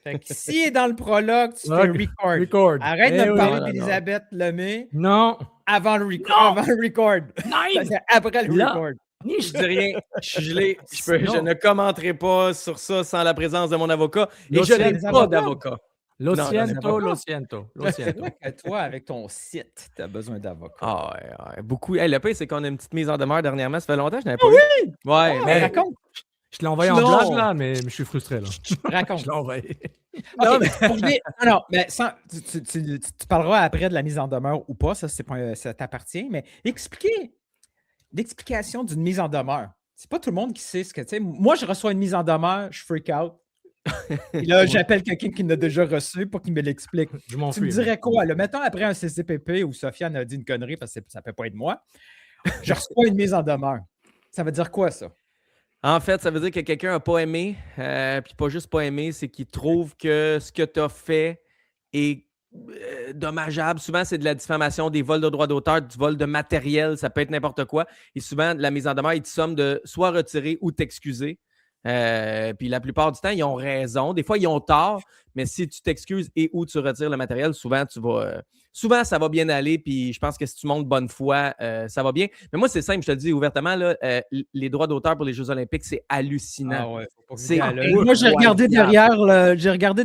Fait que s'il est dans le prologue, tu fais record. Record. Arrête de me parler non. d'Elisabeth Lemay Non. avant le record. Nice. C'est après le Là. record. Je dis rien. Je suis gelé. Je Non. ne commenterai pas sur ça sans la présence de mon avocat. Et je L'océan n'ai des pas avocats. d'avocat. Lo Non, siento, non, lo siento, lo siento. Que toi, avec ton site, tu as besoin d'avocat. Ah ouais, beaucoup. Hey, le pire, c'est qu'on a une petite mise en demeure dernièrement. Ça fait longtemps que je n'avais pas vu. Ouais, Mais mais raconte. Je l'ai envoyé en Non. blague, là, mais je suis frustré, là. Raconte. Je l'ai envoyé. OK, non, mais tu parleras après de la mise en demeure ou pas, ça t'appartient, mais l'explication d'une mise en demeure. C'est pas tout le monde qui sait ce que tu sais. Moi, je reçois une mise en demeure, je freak out. Et là, j'appelle quelqu'un qui l'a déjà reçu pour qu'il me l'explique. Je m'en Tu me fous. dirais quoi? Là, mettons après un CCPP où Sofiane a dit une connerie parce que ça ne peut pas être moi. Je reçois une mise en demeure. Ça veut dire quoi, ça? en fait, ça veut dire que quelqu'un n'a pas aimé. Puis pas juste pas aimé, c'est qu'il trouve que ce que tu as fait est dommageable. Souvent, c'est de la diffamation, des vols de droits d'auteur, du vol de matériel, ça peut être n'importe quoi. Et souvent, la mise en demeure, ils te somment de soit retirer ou t'excuser. Puis la plupart du temps, ils ont raison. Des fois, ils ont tort, mais si tu t'excuses et ou tu retires le matériel, souvent, souvent, ça va bien aller. Puis je pense que si tu montres bonne foi, ça va bien. Mais moi, c'est simple, je te le dis ouvertement, là, les droits d'auteur pour les Jeux Olympiques, c'est hallucinant. Ah ouais, C'est moi, j'ai regardé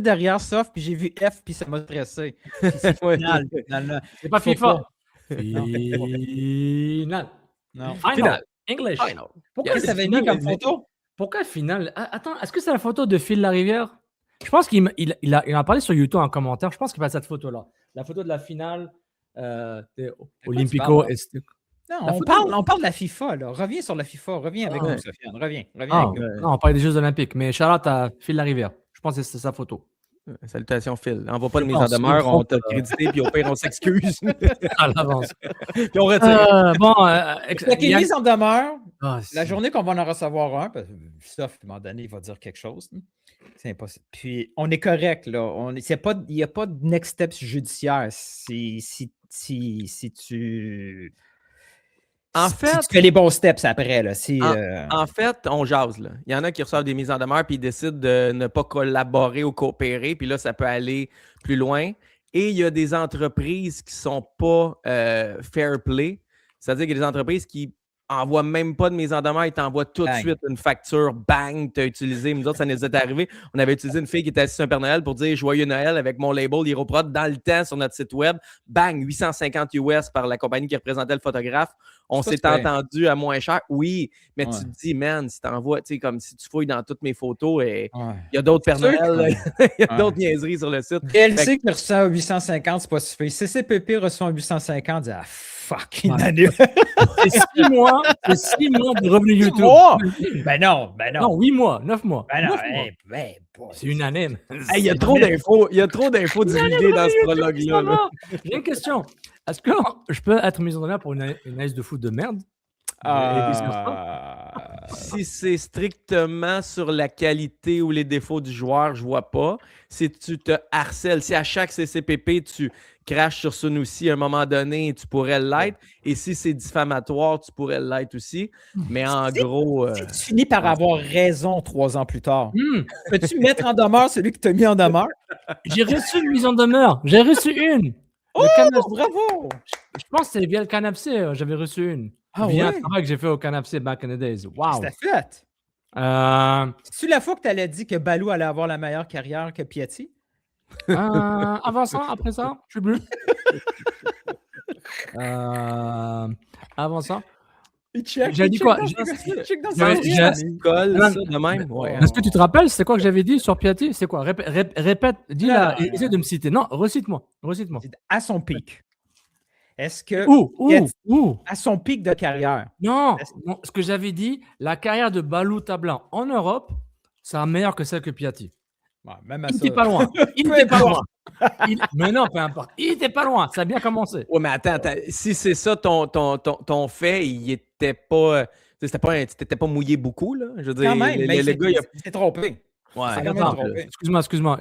derrière Sof, puis j'ai vu F, puis ça m'a stressé. Puis c'est final, finalement. C'est pas Faut FIFA. pas. Final. Non. Final. English. Final. Pourquoi Qu'est-ce que ça avait mis comme photo? Pourquoi final? Attends, est-ce que c'est la photo de Phil Larivière? Je pense qu'il a parlé sur YouTube en commentaire. Je pense qu'il parle de cette photo-là. La photo de la finale Olympico. Non, on parle de la FIFA, là. Reviens sur la FIFA. Reviens avec nous, Sofiane. Reviens avec nous. Non, on parlait des Jeux Olympiques. Mais shout-out à Phil Larivière. Je pense que c'est sa photo. Salutations, Phil. Envoie pas de mise en demeure, on t'a crédité, puis au pire, on s'excuse. À l'avance. Puis on retire. OK, mise en demeure. Ah, La journée qu'on va en recevoir un, parce que Sof, à un moment donné, il va dire quelque chose. C'est impossible. Puis, on est correct, là. Il n'y a pas de next steps judiciaire si tu... En si fait, tu fais les bons steps après, là. En fait, on jase. Là. Il y en a qui reçoivent des mises en demeure puis ils décident de ne pas collaborer ou coopérer. Puis là, ça peut aller plus loin. Et il y a des entreprises qui ne sont pas fair play. C'est-à-dire qu'il y a des entreprises qui n'envoient même pas de mise en demeure. Ils t'envoient tout de suite une facture. Bang, tu as utilisé. Nous autres, ça nous est arrivé. On avait utilisé une fille qui était assise sur un Père Noël pour dire Joyeux Noël avec mon label HeroProd dans le temps sur notre site web. Bang, 850 US par la compagnie qui représentait le photographe. On s'est entendu à moins cher. Oui, mais tu te dis, man, si tu envoies, tu sais, comme si tu fouilles dans toutes mes photos, il y a d'autres Père Noël, il y a d'autres niaiseries sur le site. TLC qui reçoit 850, c'est pas suffisant. CCPP reçoit 850, dit fuck, une année. C'est 6 mois de revenus YouTube. Ben non. Non, 8 mois, 9 mois. Ben non, c'est une année. Il y a trop d'infos divulguées dans ce prologue-là. J'ai une question. Est-ce que je peux être mis en demeure pour une analyse de foot de merde? Si c'est strictement sur la qualité ou les défauts du joueur, je vois pas. Si tu te harcèles, si à chaque CCPP, tu craches sur Sunusi à un moment donné, tu pourrais l'être. Et si c'est diffamatoire, tu pourrais l'être aussi. Mais en gros... Si tu finis par avoir raison 3 ans plus tard, peux-tu mettre en demeure celui qui t'a mis en demeure? J'ai reçu une mise en demeure. J'ai reçu une. Oh, bravo! Je pense que c'est via le Canapé, j'avais reçu une. Via un travail que j'ai fait au Canapé back in the days. Wow! C'était fait! C'est-tu la fois que tu allais dire que Balou allait avoir la meilleure carrière que Piatti? Avant ça, après ça, je suis bleu. Avant ça. J'ai dit quoi? de même. Est-ce que tu te rappelles, c'est quoi que j'avais dit sur Piatti? C'est quoi? Répète, dis là, essaie de me citer. Non, recite-moi. À son pic. Est-ce que à son pic de carrière? Non, ce que j'avais dit, la carrière de Balou Tablan en Europe, c'est meilleure que celle que Piatti. Ouais, même il n'était pas loin. Mais non, peu importe. Il n'était pas loin. Ça a bien commencé. Oui, mais attends. Si c'est ça ton fait, il était pas. T'étais pas mouillé beaucoup, là. Je veux dire, quand même, le gars, il s'est trompé. Ouais. Excuse-moi.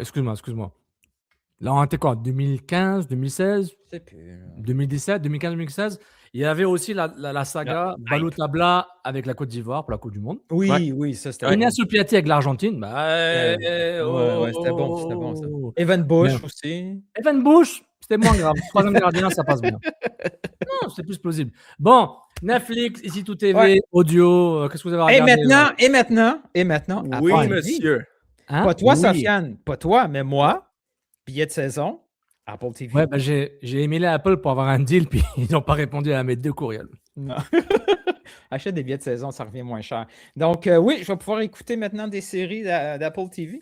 Là, on était quoi? 2015, 2016, Je sais plus. 2017, 2015, 2016. Il y avait aussi la saga Balotabla avec la Côte d'Ivoire pour la Coupe du Monde. Oui, ça c'était Inès Piatti avec l'Argentine. Bah, ouais, c'était bon ça. Evan Bush aussi. Evan Bush, c'était moins grave. Troisième gardien, ça passe bien. Non, c'est plus plausible. Bon, Netflix, ici tout TV, audio, qu'est-ce que vous avez regardé? Et maintenant. Oui, Apple TV. monsieur. Hein? Pas toi, Oui. Sofiane. Pas toi, mais moi. Billet de saison. Apple TV. Ouais, bah, j'ai emailé Apple pour avoir un deal, puis ils n'ont pas répondu à mes 2 courriels. Non. Achète des billets de saison, ça revient moins cher. Donc, oui, je vais pouvoir écouter maintenant des séries d'Apple TV.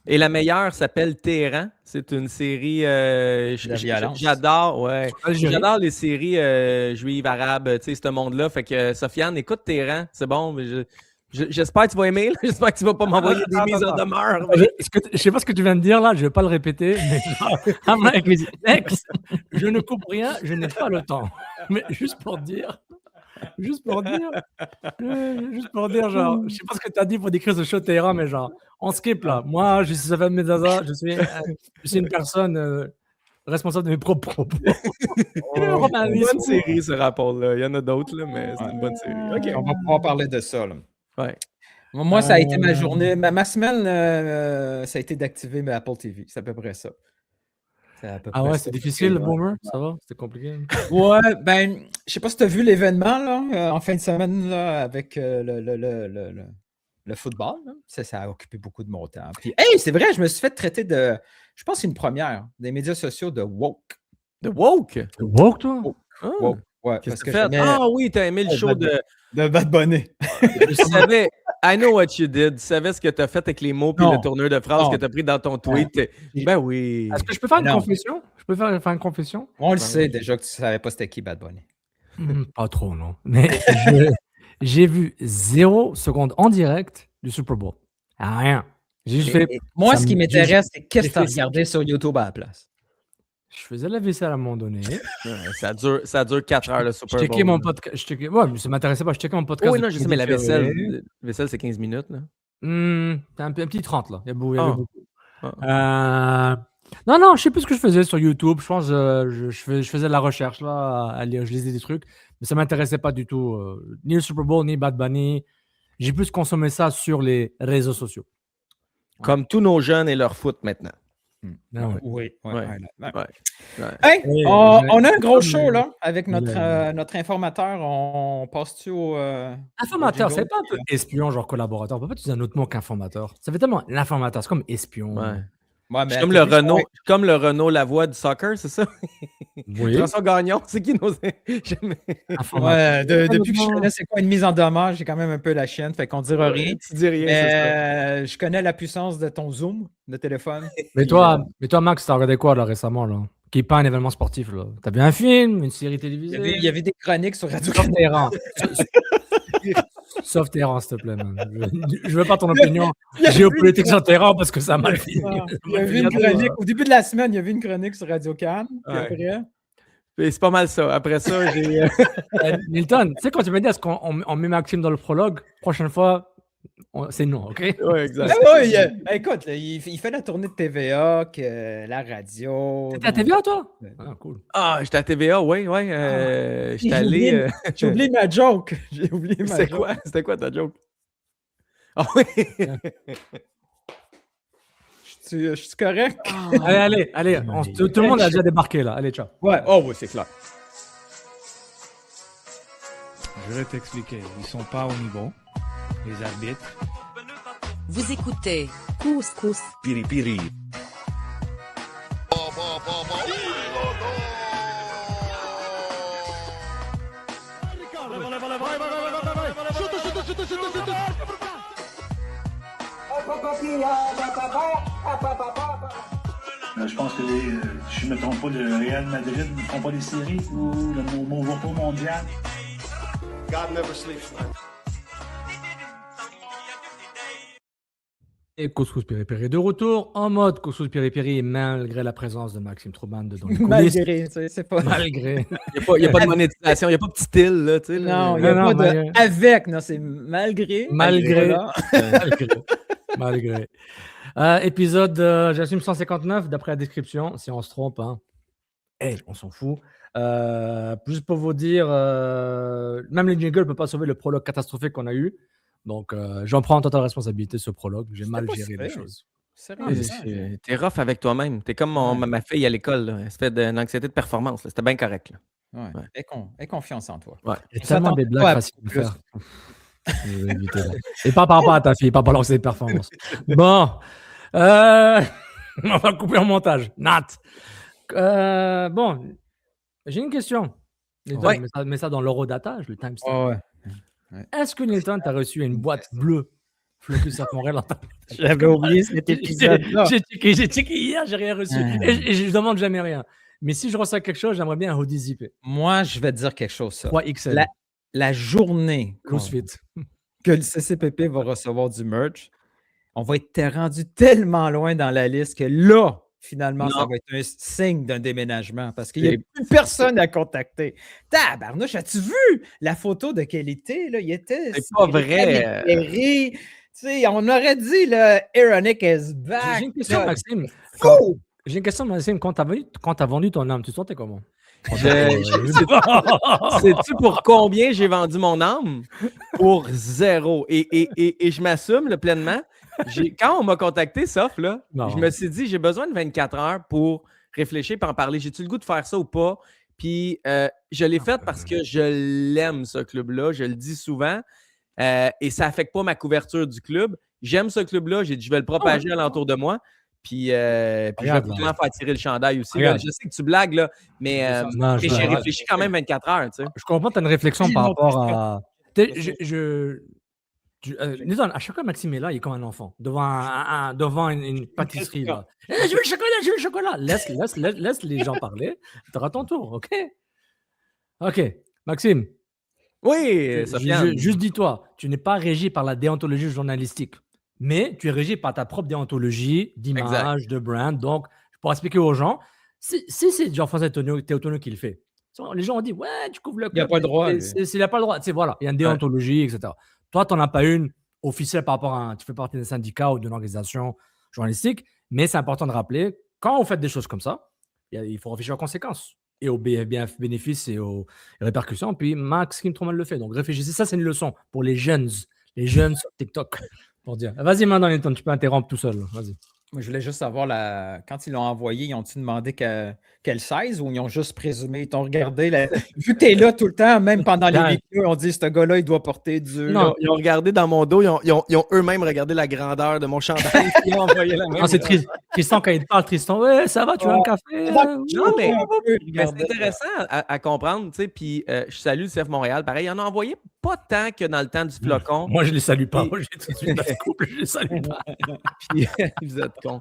Et la meilleure s'appelle Téhéran. C'est une série. De violence. J'adore, ouais. Algérie. J'adore les séries juives, arabes, tu sais, ce monde-là. Fait que Sofiane, écoute Téhéran, c'est bon. Mais j'espère que tu vas aimer. Là. J'espère que tu vas pas m'envoyer des mises en demeure. Je sais pas ce que tu viens de dire là, je vais pas le répéter. Mais mec, je ne coupe rien, je n'ai pas le temps. Mais juste pour dire, genre, je sais pas ce que tu as dit pour décrire ce show Téhéran, mais genre, on skip là. Moi, je suis Sofiane Mezaza, je suis une personne responsable de mes propres propos. C'est une bonne série, ce rapport-là. Il y en a d'autres, là, mais c'est une bonne série. OK, on va pouvoir parler de ça. Là. Ouais. Moi, ça a été ma journée. Ma semaine, ça a été d'activer ma Apple TV. C'est à peu près ça. Ah ouais, c'est difficile, le boomer? Ça va? C'était compliqué? Ouais, ben, je sais pas si tu as vu l'événement là, en fin de semaine là, avec le football. Là. Ça a occupé beaucoup de mon temps. Puis, hey, c'est vrai, je me suis fait traiter de, je pense que c'est une première, des médias sociaux de woke. De woke? De woke, toi? Woke. Ouais, qu'est-ce que tu fais? Ah oui, t'as aimé le show de Bad Bunny. Je savais, I know what you did. Tu savais ce que tu as fait avec les mots puis le tourneur de phrases que tu as pris dans ton tweet. Ben oui. Est-ce que je peux faire une confession? Je peux faire une confession? On le sait déjà que tu savais pas c'était qui Bad Bunny. Pas trop, non. Mais j'ai vu 0 seconde en direct du Super Bowl. Rien. J'ai juste fait. Moi, ce qui m'intéresse, c'est qu'est-ce que tu as regardé sur YouTube à la place. Je faisais la vaisselle à un moment donné. Ça dure 4 heures, le Super Bowl. Je checkais mon podcast. Ouais, mais ça m'intéressait pas. Je checkais mon podcast. Oui, non, je sais, mais la vaisselle, c'est 15 minutes. Là. Un petit 30, là. Il y avait beaucoup. Non, je sais plus ce que je faisais sur YouTube. Je pense que je faisais de la recherche, là, je lisais des trucs. Mais ça m'intéressait pas du tout. Ni le Super Bowl, ni Bad Bunny. J'ai plus consommé ça sur les réseaux sociaux. Comme tous nos jeunes et leur foot maintenant. Oui. Hey, on a un gros show là avec notre informateur. On passe-tu au. Informateur, c'est pas un peu espion, genre collaborateur. On peut pas utiliser un autre mot qu'informateur. Ça fait tellement l'informateur, c'est comme espion. Ouais, mais comme le Renault Lavoie du soccer, c'est ça? Oui. François Gagnon, c'est qui nous jamais. Depuis que je connais c'est quoi une mise en demeure, j'ai quand même un peu la chienne, fait qu'on dira rien. Tu dis rien, c'est ça. Je connais la puissance de ton zoom de téléphone. Mais toi, Max, t'as regardé quoi là récemment là? Qui n'est pas un événement sportif là? T'as vu un film, une série télévisée? Il y avait des chroniques sur Radio Téhéran. Sauf Téhéran, s'il te plaît, man. Je veux pas ton opinion géopolitique sur Téhéran parce que ça m'a fini. Il y avait une chronique. Au début de la semaine, il y avait une chronique sur Radio Cannes. C'est pas mal ça. Après ça, j'ai. Milton, tu sais, quand tu m'as dit est-ce qu'on met Maxime dans le prologue, prochaine fois, c'est non, OK? Oui, exact. Écoute, il fait la tournée de TVA, la radio. T'étais à TVA, toi? Ah, cool. Ah, j'étais à TVA, oui. J'étais allé. J'ai oublié ma joke. C'était quoi ta joke? Ah oui! Je suis correct? Allez. Tout le monde a déjà débarqué, là. Allez, ciao. Ouais, oui, c'est clair. Je vais t'expliquer. Ils sont pas au niveau, les arbitres. Vous écoutez Couscous Piripiri. Je pense que je ne me trompe pas, le Real Madrid ne font pas des séries ou le repos mondial. God never sleeps, man. Et Couscous Piri-Piri de retour en mode Couscous Piri-Piri malgré la présence de Maxime Trouban dans les coulisses. Malgré, c'est pas... Malgré. Il n'y a pas de monétisation, il n'y a pas de petit style, là, tu sais. Non, il n'y a pas de... Avec, non, c'est malgré. Malgré. Épisode, j'assume 159, d'après la description. Si on se trompe, hein. On s'en fout. Juste pour vous dire, même les jingles ne peuvent pas sauver le prologue catastrophique qu'on a eu. Donc, j'en prends en totale responsabilité ce prologue. J'ai mal géré les choses. T'es rough avec toi-même. T'es comme ma fille à l'école. Là. Elle se fait d'une anxiété de performance. Là. C'était bien correct. Là. Ouais. Aie confiance en toi. Ouais. Il y a tellement des blagues faciles à faire. Je vais éviter, là. Et pas par rapport à ta fille, pas par l'anxiété de performance. Bon. On va couper en montage. Nat. Bon. J'ai une question. Nilton, Ouais. mets ça dans l'eurodata, je le timestamp. Oh, ouais. Est-ce que Nilton t'a reçu une boîte bleue Focus à Montréal en tant que- J'avais oublié cet épisode-là. J'ai checké hier, j'ai rien reçu. Et je demande jamais rien. Mais si je reçois quelque chose, j'aimerais bien un hoodie zippé. Moi, je vais te dire quelque chose, ça. 3XL. La journée CrossFit. que le CCPP va recevoir du merch, on va être rendu tellement loin dans la liste que là, finalement, ça va être un signe d'un déménagement parce qu'il n'y a plus personne à contacter. Tabarnouche, as-tu vu la photo de qualité? Là? Il était. C'est pas vrai. Tu sais, on aurait dit, là, Ironic is back. J'ai une question, là. Maxime. Fou! J'ai une question, Maxime. Quand t'as vendu ton âme, tu te sentais comment? Sais-tu pour combien j'ai vendu mon âme? Pour 0. Et je m'assume là, pleinement. Quand on m'a contacté, sauf là, je me suis dit, j'ai besoin de 24 heures pour réfléchir et en parler. J'ai-tu le goût de faire ça ou pas? Puis je l'ai fait parce que je l'aime, ce club-là. Je le dis souvent. Et ça n'affecte pas ma couverture du club. J'aime ce club-là. J'ai dit, je vais le propager alentour de moi. Puis je vais vraiment faire tirer le chandail aussi. Là. Je sais que tu blagues, là, mais j'ai réfléchi quand même 24 heures. Tu sais. Je comprends que tu as une réflexion par rapport à. Nilton, à chaque fois, Maxime est là, il est comme un enfant, devant une pâtisserie. Là. Je veux le chocolat, Laisse les gens parler. Tu auras ton tour, OK? OK. Maxime. Oui, Sofiane. Juste dis-toi, tu n'es pas régi par la déontologie journalistique, mais tu es régi par ta propre déontologie d'image, de brand. Donc, pour expliquer aux gens, si c'est Jean-François Théotonio qui le fait, les gens ont dit, ouais, tu couvres le club. Il n'a pas le droit. Il n'a pas le droit. Voilà, il y a une déontologie, etc. Toi, tu n'en as pas une officielle par rapport à tu fais partie d'un syndicat ou d'une organisation journalistique, mais c'est important de rappeler, quand vous faites des choses comme ça, il faut réfléchir aux conséquences et aux bénéfices et aux répercussions. Puis Maxime Trommel le fait. Donc réfléchissez. Ça, c'est une leçon pour les jeunes sur TikTok. Pour dire. Vas-y, maintenant, Nilton, tu peux interrompre tout seul. Vas-y. Moi, je voulais juste savoir, quand ils l'ont envoyé, ils ont-ils demandé quel size ou ils ont juste présumé, ils t'ont regardé, vu que tu es là tout le temps, même pendant les vidéos, on dit, ce gars-là, il doit porter du... Non, ils ont regardé dans mon dos, ils ont eux-mêmes regardé la grandeur de mon chandail, ils ont envoyé la même. Non, c'est Tristan, quand il parle, Tristan, ouais, ça va, tu veux un café? Non, mais c'est intéressant à comprendre, tu sais, puis je salue le CF Montréal, pareil, ils en ont envoyé pas tant que dans le temps du flocon. Moi, je les salue pas, moi, j'ai tout de suite la couple, je les salue pas. Puis, vous êtes con.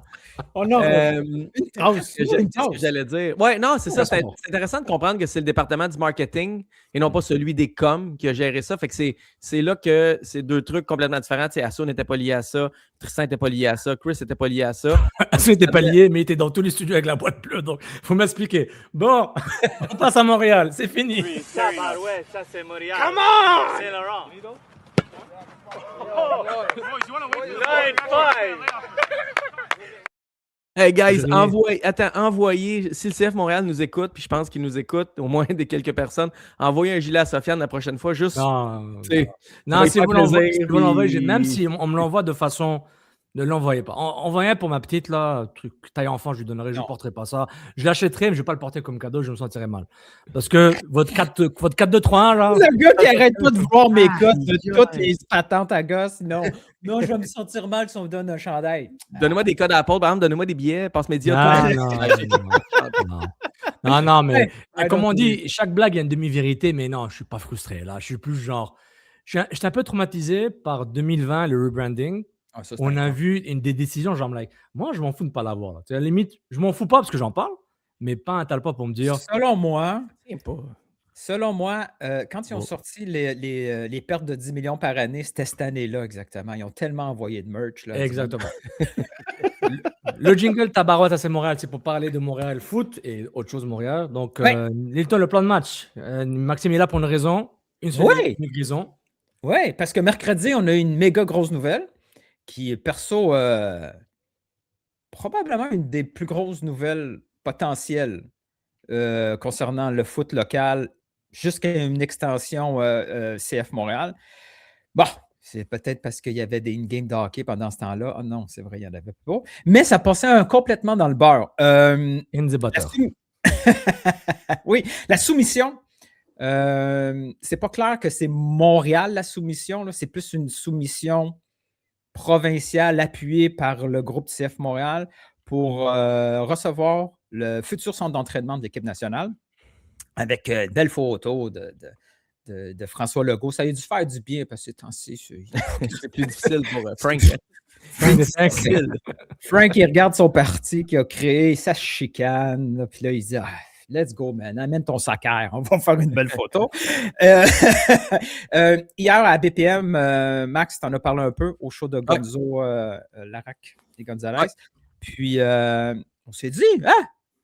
Oh non, une ce que j'allais dire. Ouais, non, c'est ça. C'est intéressant de comprendre que c'est le département du marketing et non pas celui des coms qui a géré ça. Fait que c'est là que c'est deux trucs complètement différents. Tu sais, Asso n'était pas lié à ça, Tristan n'était pas lié à ça, Chris n'était pas lié à ça. Asso n'était pas lié, mais il était dans tous les studios avec la boîte bleue. Donc, il faut m'expliquer. Bon, on passe à Montréal. C'est fini. Oui, ça c'est Montréal. Come on! C'est Laurent. Hey guys, envoyez, si le CF Montréal nous écoute, puis je pense qu'il nous écoute, au moins des quelques personnes, envoyez un gilet à Sofiane la prochaine fois, juste... Non, si vous l'envoyez, même si on me l'envoie de façon... Ne l'envoyez pas. Envoyez pour ma petite, là, truc taille enfant, je lui donnerai, je ne porterai pas ça. Je l'achèterai, mais je ne vais pas le porter comme cadeau, je me sentirai mal. Parce que votre 4-2-3-1, là... Le gars qui arrête pas de voir mes gosses de toutes les patentes à gosses, non, je vais me sentir mal si on me donne un chandail. Donnez-moi des codes Apple, par exemple, donnez-moi des billets, passe média. Non, mais comme on dit, chaque blague, il y a une demi-vérité, mais non, je ne suis pas frustré, là. Je suis plus genre... J'étais un peu traumatisé par 2020, le rebranding. On a vu des décisions, genre, moi, je m'en fous de ne pas l'avoir. À la limite, je m'en fous pas parce que j'en parle, mais pas un talpa pour me dire. Selon moi, quand ils ont sorti les pertes de 10 millions par année, c'était cette année-là exactement. Ils ont tellement envoyé de merch. Là, exactement. Le jingle Tabarouette à Montréal, c'est pour parler de Montréal foot et autre chose Montréal. Donc, Nilton, le plan de match. Maxime est là pour une raison. Une raison. Oui, parce que mercredi, on a une méga grosse nouvelle. Qui, perso, probablement une des plus grosses nouvelles potentielles concernant le foot local jusqu'à une extension CF Montréal. Bon, c'est peut-être parce qu'il y avait une game de hockey pendant ce temps-là. Ah non, c'est vrai, il n'y en avait pas. Mais ça passait complètement dans le beurre. Oui, la soumission. C'est pas clair que c'est Montréal la soumission. Là. C'est plus une soumission provinciale appuyée par le groupe CF Montréal pour recevoir le futur centre d'entraînement de l'équipe nationale avec belle photo de François Legault. Ça a dû faire du bien parce que ces temps-ci, c'est plus difficile pour Frank. Frank, il regarde son parti qu'il a créé, ça se chicane, puis là, il dit let's go, man, amène ton sacaire, on va faire une belle photo. Hier, à BPM, Max, tu en as parlé un peu au show de Gonzo Larac et Gonzalez. Puis, on s'est dit,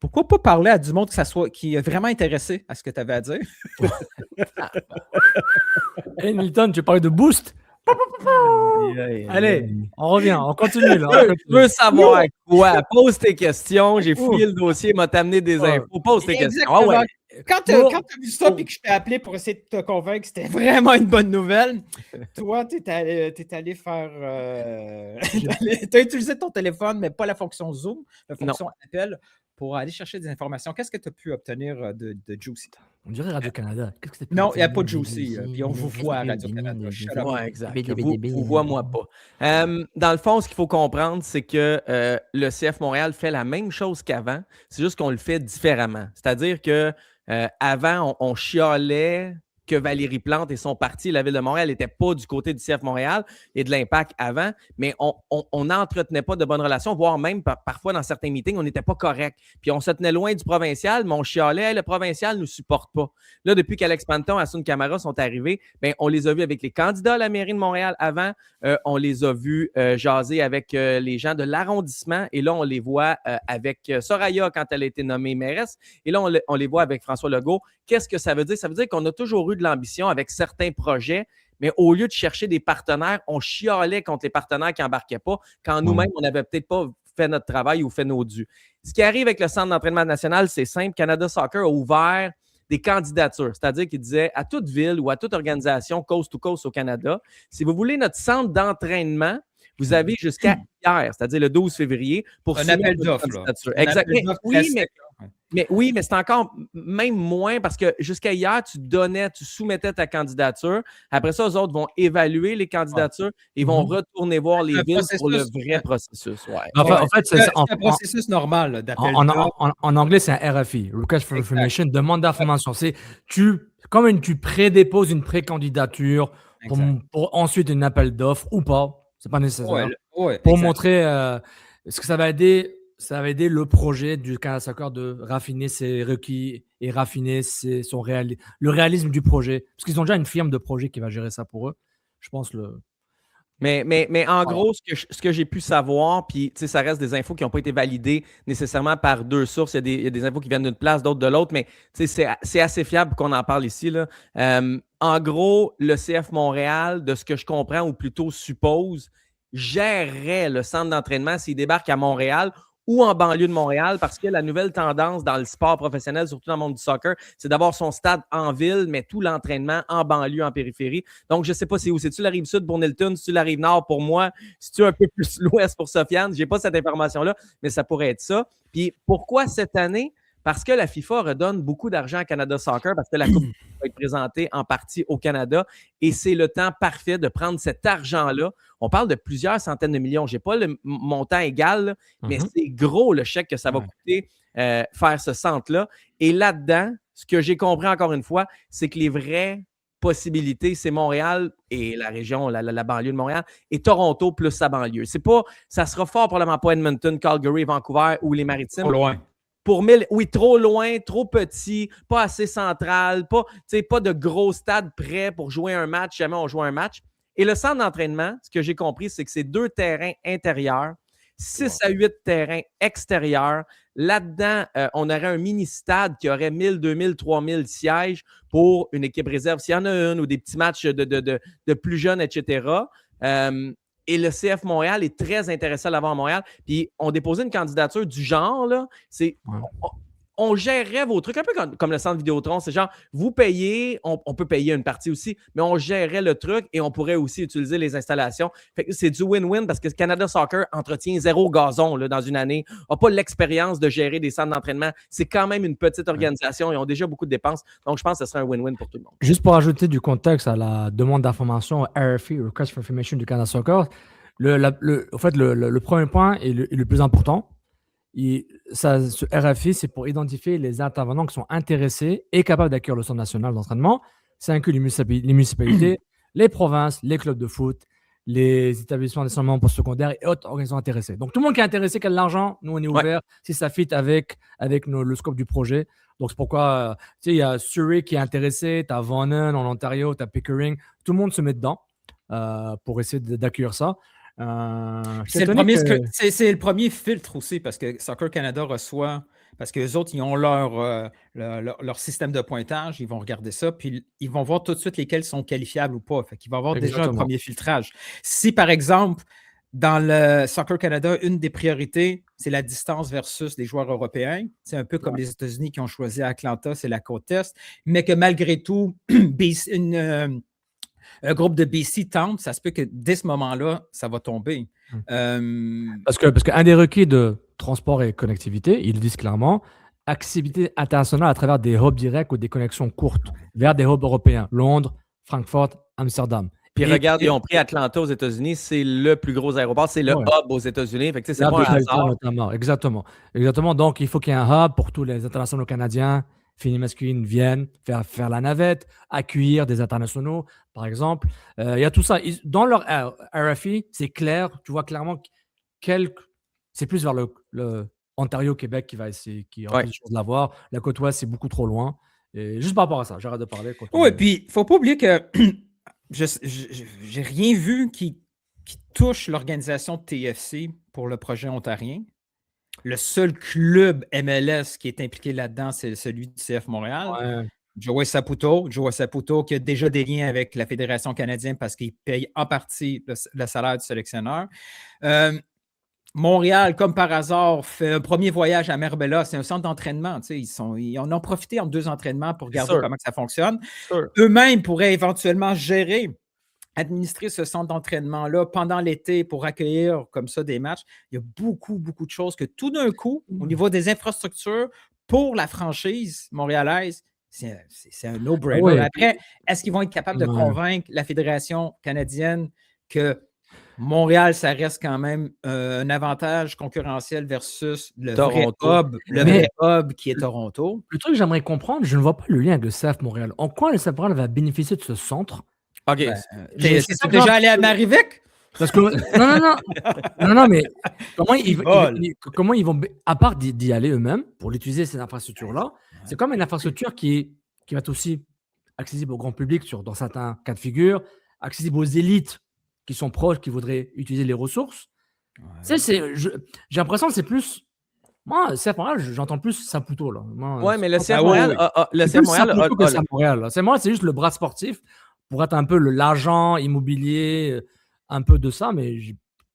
pourquoi pas parler à du monde qui est vraiment intéressé à ce que tu avais à dire? Hey, Milton, tu parlais de boost? Allez, on revient, on continue. Là, Tu veux savoir quoi? Pose tes questions. J'ai fouillé le dossier, m'a t'amené des infos. Pose tes questions. Ah ouais. Quand tu as vu ça et que je t'ai appelé pour essayer de te convaincre que c'était vraiment une bonne nouvelle, toi, tu es allé faire. Tu as utilisé ton téléphone, mais pas la fonction Zoom, la fonction appel, pour aller chercher des informations. Qu'est-ce que tu as pu obtenir de Juicy? On dirait Radio-Canada. Non, il n'y a pas de Juicy. Puis on vous voit à Radio-Canada. Oui, exact. Vous vois-moi pas. Dans le fond, ce qu'il faut comprendre, c'est que le CF Montréal fait la même chose qu'avant. C'est juste qu'on le fait différemment. C'est-à-dire que avant, on chialait que Valérie Plante et son parti, la Ville de Montréal, n'étaient pas du côté du CF Montréal et de l'Impact avant, mais on n'entretenait pas de bonnes relations, voire même parfois dans certains meetings, on n'était pas correct. Puis on se tenait loin du provincial, mais on chialait, le provincial ne nous supporte pas. Là, depuis qu'Alex Panton et Assun Camara sont arrivés, ben, on les a vus avec les candidats à la mairie de Montréal avant, on les a vus jaser avec les gens de l'arrondissement, et là, on les voit avec Soraya quand elle a été nommée mairesse, et là, on les voit avec François Legault. Qu'est-ce que ça veut dire? Ça veut dire qu'on a toujours eu de l'ambition avec certains projets, mais au lieu de chercher des partenaires, on chialait contre les partenaires qui n'embarquaient pas, quand nous-mêmes, on n'avait peut-être pas fait notre travail ou fait nos dus. Ce qui arrive avec le Centre d'entraînement national, c'est simple. Canada Soccer a ouvert des candidatures, c'est-à-dire qu'il disait à toute ville ou à toute organisation coast to coast au Canada, si vous voulez notre centre d'entraînement, vous avez jusqu'à hier, c'est-à-dire le 12 février, pour un appel d'offres. Exactement. Oui, mais c'est encore même moins parce que jusqu'à hier, tu soumettais ta candidature. Après ça, eux autres vont évaluer les candidatures et vont retourner voir les villes pour le vrai processus. Ouais. En fait, c'est un processus normal d'appel d'offres. En anglais, c'est un RFI, Request for Information, demande d'information. C'est comme tu prédéposes une pré-candidature pour ensuite un appel d'offres ou pas. C'est pas nécessaire. Pour montrer ce que ça va aider. Ça va aider le projet du Canada Soccer de raffiner ses requis et raffiner le réalisme du projet. Parce qu'ils ont déjà une firme de projet qui va gérer ça pour eux. Je pense Mais en gros, ce que j'ai pu savoir, puis ça reste des infos qui n'ont pas été validées nécessairement par deux sources. Il y a des infos qui viennent d'une place, d'autres de l'autre, mais c'est assez fiable qu'on en parle ici, là. En gros, le CF Montréal, de ce que je comprends, ou plutôt suppose, gérerait le centre d'entraînement s'il débarque à Montréal ou en banlieue de Montréal, parce que la nouvelle tendance dans le sport professionnel, surtout dans le monde du soccer, c'est d'avoir son stade en ville, mais tout l'entraînement en banlieue, en périphérie. Donc, je ne sais pas c'est où. C'est-tu la Rive-Sud pour Nilton? C'est-tu la Rive-Nord pour moi? C'est-tu un peu plus l'Ouest pour Sofiane? Je n'ai pas cette information-là, mais ça pourrait être ça. Puis, pourquoi cette année? Parce que la FIFA redonne beaucoup d'argent à Canada Soccer, parce que la Coupe va être présentée en partie au Canada, et c'est le temps parfait de prendre cet argent-là. On parle de plusieurs centaines de millions. Je n'ai pas le montant égal, là, mais c'est gros le chèque que ça va coûter faire ce centre-là. Et là-dedans, ce que j'ai compris encore une fois, c'est que les vraies possibilités, c'est Montréal et la région, la banlieue de Montréal, et Toronto plus sa banlieue. Ça sera fort probablement pas Edmonton, Calgary, Vancouver ou les Maritimes. Trop loin. Oui, trop loin, trop petit, pas assez central, pas de gros stade prêt pour jouer un match, jamais on joue un match. Et le centre d'entraînement, ce que j'ai compris, c'est que c'est 2 terrains intérieurs, 6 à 8 terrains extérieurs. Là-dedans, on aurait un mini-stade qui aurait 1000, 2000, 3000 sièges pour une équipe réserve, s'il y en a une, ou des petits matchs de plus jeunes, etc. Et le CF Montréal est très intéressé à l'avoir à Montréal. Puis on déposait une candidature du genre, là. On gérerait vos trucs, un peu comme le centre Vidéotron. C'est genre, vous payez, on peut payer une partie aussi, mais on gérerait le truc et on pourrait aussi utiliser les installations. Fait que c'est du win-win parce que Canada Soccer entretient 0 gazon là, dans une année, n'a pas l'expérience de gérer des centres d'entraînement. C'est quand même une petite organisation. Ils ont déjà beaucoup de dépenses. Donc, je pense que ce serait un win-win pour tout le monde. Juste pour ajouter du contexte à la demande d'information RFI, Request for Information du Canada Soccer, le premier point est le plus important. Ce RFI, c'est pour identifier les intervenants qui sont intéressés et capables d'accueillir le centre national d'entraînement. Ça inclut les municipalités, les provinces, les clubs de foot, les établissements d'enseignement postsecondaire et autres organisations intéressées. Donc, tout le monde qui est intéressé, qui a de l'argent, nous, on est ouvert si ça fit avec le scope du projet. Donc, c'est pourquoi, il y a Surrey qui est intéressé, tu as Vaughan en Ontario, tu as Pickering. Tout le monde se met dedans pour essayer d'accueillir ça. C'est le premier filtre aussi parce que Soccer Canada reçoit, parce qu'eux autres, ils ont leur système de pointage, ils vont regarder ça, puis ils vont voir tout de suite lesquels sont qualifiables ou pas. Fait qu'il va y avoir déjà un premier filtrage. Si, par exemple, dans le Soccer Canada, une des priorités, c'est la distance versus les joueurs européens. C'est un peu comme les États-Unis qui ont choisi Atlanta, c'est la côte Est, mais que malgré tout, un groupe de BC tente, ça se peut que dès ce moment-là, ça va tomber. Parce qu'un des requis de transport et connectivité, ils le disent clairement, accessibilité internationale à travers des hubs directs ou des connexions courtes vers des hubs européens, Londres, Francfort, Amsterdam. Puis regarde, ils ont pris Atlanta aux États-Unis, c'est le plus gros aéroport, c'est le hub aux États-Unis. Fait que c'est pas un hasard. Exactement. Donc, il faut qu'il y ait un hub pour tous les internationaux canadiens, féminines, masculines, viennent faire la navette, accueillir des internationaux, par exemple. Il y a tout ça. Dans leur RFI, c'est clair, tu vois clairement c'est plus vers le Ontario-Québec qui va essayer, qui aura des choses à l'avoir. La côte ouest, c'est beaucoup trop loin. Et juste par rapport à ça, j'arrête de parler. Oui, puis il ne faut pas oublier que j'ai rien vu qui touche l'organisation de TFC pour le projet ontarien. Le seul club MLS qui est impliqué là-dedans, c'est celui du CF Montréal. Ouais. Joey Saputo qui a déjà des liens avec la Fédération canadienne parce qu'il paye en partie le salaire du sélectionneur. Montréal, comme par hasard, fait un premier voyage à Marbella. C'est un centre d'entraînement. Ils en ont profité en 2 entraînements pour regarder comment ça fonctionne. Eux-mêmes pourraient éventuellement administrer ce centre d'entraînement-là pendant l'été pour accueillir comme ça des matchs. Il y a beaucoup, beaucoup de choses que tout d'un coup, au niveau des infrastructures, pour la franchise montréalaise, c'est un no-brainer. Ouais. Après, est-ce qu'ils vont être capables de convaincre la Fédération canadienne que Montréal, ça reste quand même un avantage concurrentiel versus le vrai hub qui est Toronto? Le truc que j'aimerais comprendre, je ne vois pas le lien avec le CF Montréal. En quoi le CF Montréal va bénéficier de ce centre? OK. C'est déjà allé à Marivic? Parce que non, mais comment ils vont, à part d'y aller eux-mêmes pour l'utiliser ces infrastructures-là, c'est comme une infrastructure qui va être aussi accessible au grand public dans certains cas de figure, accessible aux élites qui sont proches, qui voudraient utiliser les ressources. J'ai l'impression que c'est plus. Moi, CF Montréal, j'entends plus Saputo là. Mais le CF Montréal, c'est moi, c'est juste le bras sportif pour être un peu l'argent immobilier, un peu de ça, mais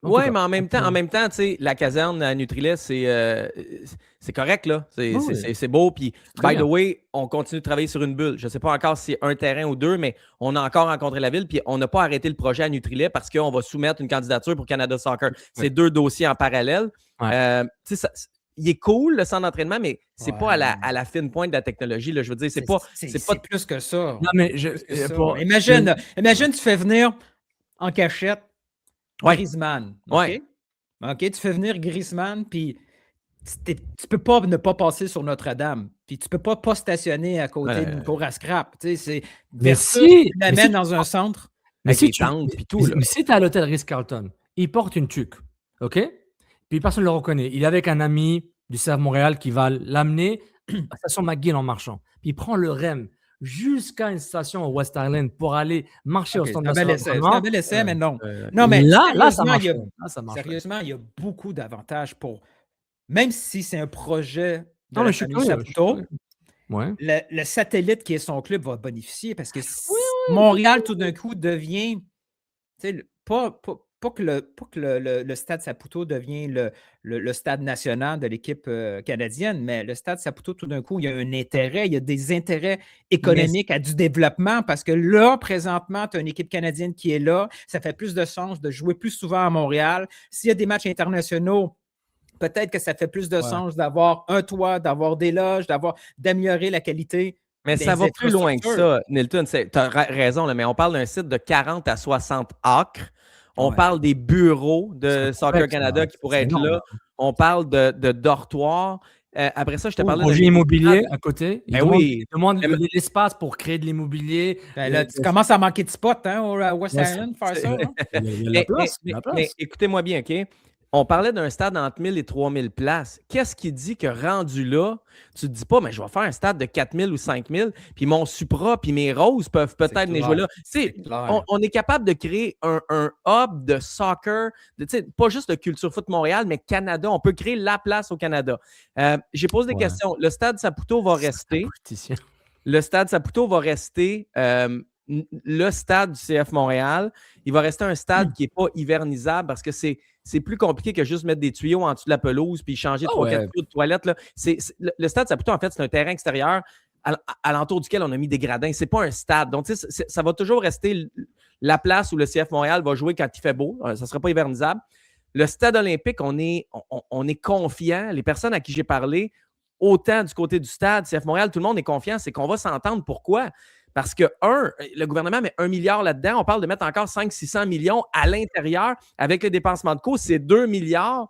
mais en même temps, tu sais, la caserne à Nutrilait, c'est correct, là. C'est beau. Puis, by the way, on continue de travailler sur une bulle. Je ne sais pas encore si c'est un terrain ou 2, mais on a encore rencontré la ville. Puis, on n'a pas arrêté le projet à Nutrilait parce qu'on va soumettre une candidature pour Canada Soccer. C'est 2 dossiers en parallèle. Tu sais, il est cool, le centre d'entraînement, mais c'est pas à la fine pointe de la technologie. Là. Je veux dire, c'est pas plus que ça. Non, mais imagine, tu fais venir en cachette Griezmann. OK, tu fais venir Griezmann, puis tu peux pas ne pas passer sur Notre-Dame. Puis tu peux pas stationner à côté d'une cour à scrap. Tu l'amènes dans un centre. Mais si tu es à l'hôtel Ritz-Carlton, il porte une tuque, OK? Puis personne ne le reconnaît. Il est avec un ami du CF Montréal qui va l'amener à la station McGill en marchant. Puis il prend le REM jusqu'à une station au West Island pour aller marcher au stand national. C'est un bel essai, mais non. Mais là, ça marche. Sérieusement, il y a beaucoup d'avantages pour. Même si c'est un projet de la famille Saputo, le satellite qui est son club va bénéficier parce que Montréal, tout d'un coup, devient pas le Stade Saputo devienne le stade national de l'équipe canadienne, mais le Stade Saputo, tout d'un coup, il y a un intérêt, il y a des intérêts économiques à du développement parce que là, présentement, tu as une équipe canadienne qui est là. Ça fait plus de sens de jouer plus souvent à Montréal. S'il y a des matchs internationaux, peut-être que ça fait plus de sens d'avoir un toit, d'avoir des loges, d'améliorer la qualité. Mais ça va plus loin que ça, Nilton. Tu as raison, là, mais on parle d'un site de 40 à 60 acres. On parle des bureaux de Soccer Canada qui pourraient être là. On parle de dortoirs. Après ça, je te parlais de immobilier à côté. Ben oui. Ils demandent l'espace pour créer de l'immobilier. Ben là, tu commences à manquer de spots à West Island, faire ça. Il y a la place. Mais écoutez-moi bien, OK? On parlait d'un stade entre 1000 et 3000 places. Qu'est-ce qui dit que rendu là, tu te dis pas, mais je vais faire un stade de 4000 ou 5000, puis mon Supra, puis mes Roses peuvent peut-être venir jouer là. On est capable de créer un hub de soccer, pas juste de Culture Foot Montréal, mais Canada. On peut créer la place au Canada. J'ai posé des questions. Le Stade Saputo va rester. Le Stade Saputo va rester le stade du CF Montréal. Il va rester un stade qui n'est pas hivernisable parce que c'est plus compliqué que juste mettre des tuyaux en dessous de la pelouse puis changer 3-4 tuyaux de toilette. Là. Le Stade Saputo, en fait, c'est un terrain extérieur alentour duquel on a mis des gradins. C'est pas un stade. Donc, ça va toujours rester la place où le CF Montréal va jouer quand il fait beau. Ça ne sera pas hivernisable. Le Stade olympique, on est confiant. Les personnes à qui j'ai parlé, autant du côté du stade, CF Montréal, tout le monde est confiant. C'est qu'on va s'entendre. Pourquoi? Parce que, le gouvernement met 1 milliard là-dedans. On parle de mettre encore 500-600 millions à l'intérieur. Avec le dépensement de coûts, c'est 2 milliards.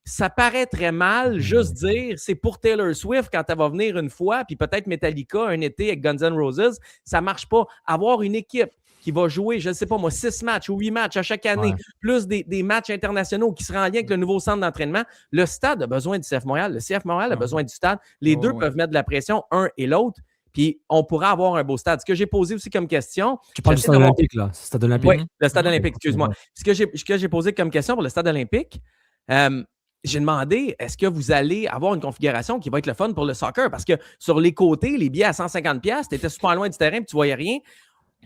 Ça paraît très mal, juste dire, c'est pour Taylor Swift quand elle va venir une fois, puis peut-être Metallica un été avec Guns N' Roses. Ça ne marche pas. Avoir une équipe qui va jouer, je ne sais pas moi, 6 matchs ou 8 matchs à chaque année, plus des matchs internationaux qui seront en lien avec le nouveau centre d'entraînement, le stade a besoin du CF Montréal. Le CF Montréal a besoin du stade. Les deux peuvent mettre de la pression, un et l'autre. Puis, on pourra avoir un beau stade. Ce que j'ai posé aussi comme question... Tu parles du stade olympique, là? Stade olympique? Oui, le stade olympique, excuse-moi. Ce que j'ai posé comme question pour le stade olympique, j'ai demandé, est-ce que vous allez avoir une configuration qui va être le fun pour le soccer? Parce que sur les côtés, les billets à 150$, tu étais super loin du terrain et tu ne voyais rien.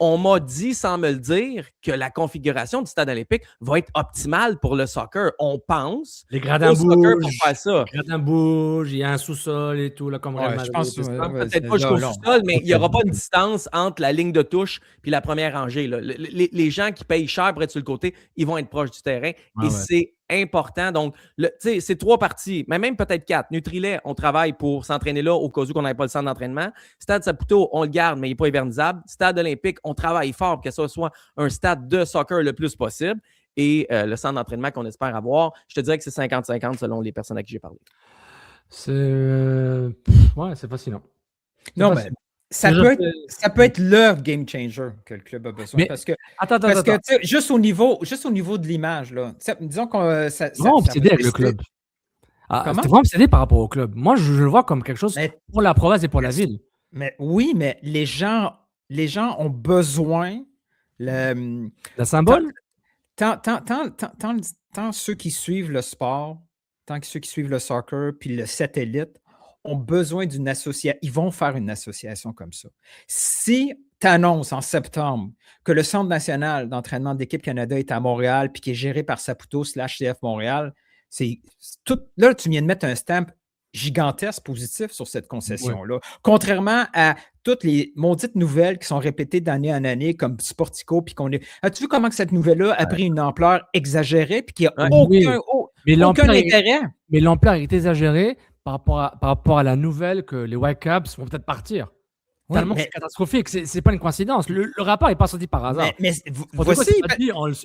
On m'a dit, sans me le dire, que la configuration du stade olympique va être optimale pour le soccer. On pense les gradins bougent, pour faire ça. Les gradins bougent, il y a un sous-sol et tout, là, comme Real Madrid. Je pense peut-être pas jusqu'au sous-sol, mais il n'y aura pas une distance entre la ligne de touche et la première rangée. Là. Les gens qui payent cher pour être sur le côté, ils vont être proches du terrain. C'est important. Donc, c'est 3 parties, mais même peut-être 4. Nutrilait, on travaille pour s'entraîner là au cas où on n'avait pas le centre d'entraînement. Stade Saputo, on le garde, mais il n'est pas hivernisable. Stade olympique, on travaille fort pour que ce soit un stade de soccer le plus possible. Et le centre d'entraînement qu'on espère avoir, je te dirais que c'est 50-50 selon les personnes à qui j'ai parlé. C'est fascinant. Non, mais ça peut être le game changer que le club a besoin. Parce que, juste au niveau de l'image, là, disons qu'on... Vraiment obsédé avec le club. T'es vraiment obsédé par rapport au club. Moi, je le vois comme quelque chose pour la province et pour la ville. Mais oui, mais les gens ont besoin... Le symbole? Tant ceux qui suivent le sport, tant que ceux qui suivent le soccer, puis le satellite, ont besoin d'une association. Ils vont faire une association comme ça. Si tu annonces en septembre que le Centre national d'entraînement d'équipe Canada est à Montréal puis qui est géré par Saputo /CF Montréal, c'est tout. Là, tu viens de mettre un stamp gigantesque positif sur cette concession-là. Ouais. Contrairement à toutes les maudites nouvelles qui sont répétées d'année en année, comme Sportico, puis qu'on est. As-tu vu comment que cette nouvelle-là a pris une ampleur exagérée, puis qu'il n'y a aucun intérêt? Mais l'ampleur est exagérée par rapport à la nouvelle que les Whitecaps vont peut-être partir. Tellement c'est catastrophique, c'est pas une coïncidence. Le rapport n'est pas sorti par hasard. Mais voici,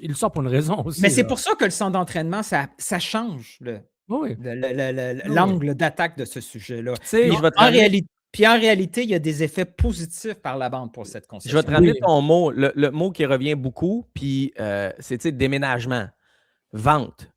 il sort pour une raison aussi. Mais c'est pour ça que le centre d'entraînement, ça change l'angle d'attaque de ce sujet-là. Puis en réalité, il y a des effets positifs par la bande pour cette concession. Je vais te ramener ton mot, le mot qui revient beaucoup, puis c'est déménagement, vente.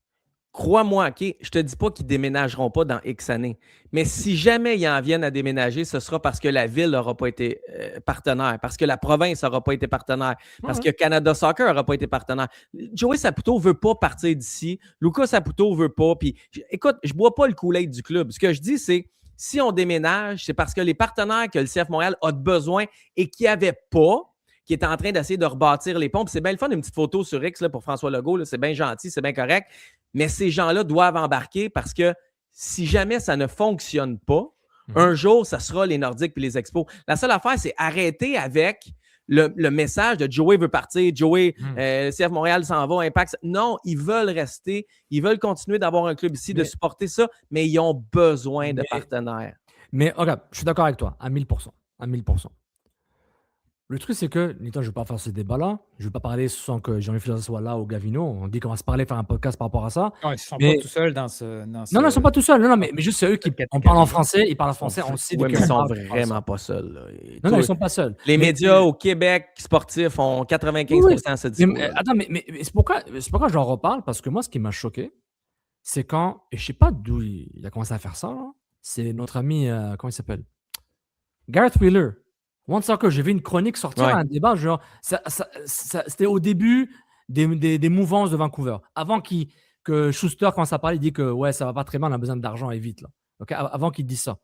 Crois-moi, OK, je ne te dis pas qu'ils ne déménageront pas dans X années, mais si jamais ils en viennent à déménager, ce sera parce que la ville n'aura pas été partenaire, parce que la province n'aura pas été partenaire, parce que Canada Soccer n'aura pas été partenaire. Joey Saputo ne veut pas partir d'ici. Lucas Saputo ne veut pas. Puis, écoute, je ne bois pas le Kool-Aid du club. Ce que je dis, c'est si on déménage, c'est parce que les partenaires que le CF Montréal a besoin et qui n'avaient pas, qui est en train d'essayer de rebâtir les ponts. Puis c'est bien le fun, une petite photo sur X là, pour François Legault. Là, c'est bien gentil, c'est bien correct. Mais ces gens-là doivent embarquer parce que si jamais ça ne fonctionne pas, un jour, ça sera les Nordiques puis les Expos. La seule affaire, c'est arrêter avec le message de Joey veut partir, Joey, CF Montréal s'en va, Impact. Non, ils veulent rester, ils veulent continuer d'avoir un club ici, de supporter ça, mais ils ont besoin de partenaires. Mais regarde, je suis d'accord avec toi, à 1000%. À 1000%. Le truc, c'est que, Nathan, je ne vais pas faire ce débat-là. Je ne vais pas parler sans que Jean-Yves Filosa soit là ou Gavino. On dit qu'on va se parler, faire un podcast par rapport à ça. Non, ils ne sont pas tout seuls dans ce. Non, ils ne sont pas tout seuls. Non, mais juste c'est eux qui. On parle en français, ils parlent en français, on sait de Oui, mais quel ils sont parle. vraiment pas seuls. Là. Non, ils ne sont pas seuls. Les médias au Québec sportifs ont 95% de ce discours. Attends, mais c'est pourquoi j'en reparle, parce que moi, ce qui m'a choqué, c'est quand, et je ne sais pas d'où il a commencé à faire ça, là, c'est notre ami, comment il s'appelle? Gareth Wheeler. One Soccer, j'ai vu une chronique sortir, un débat, genre, c'était au début des mouvances de Vancouver. Avant que Schuster commence à parler, il dit que ouais, ça va pas très bien, on a besoin d'argent et vite. Là. Okay? Avant qu'il dise ça.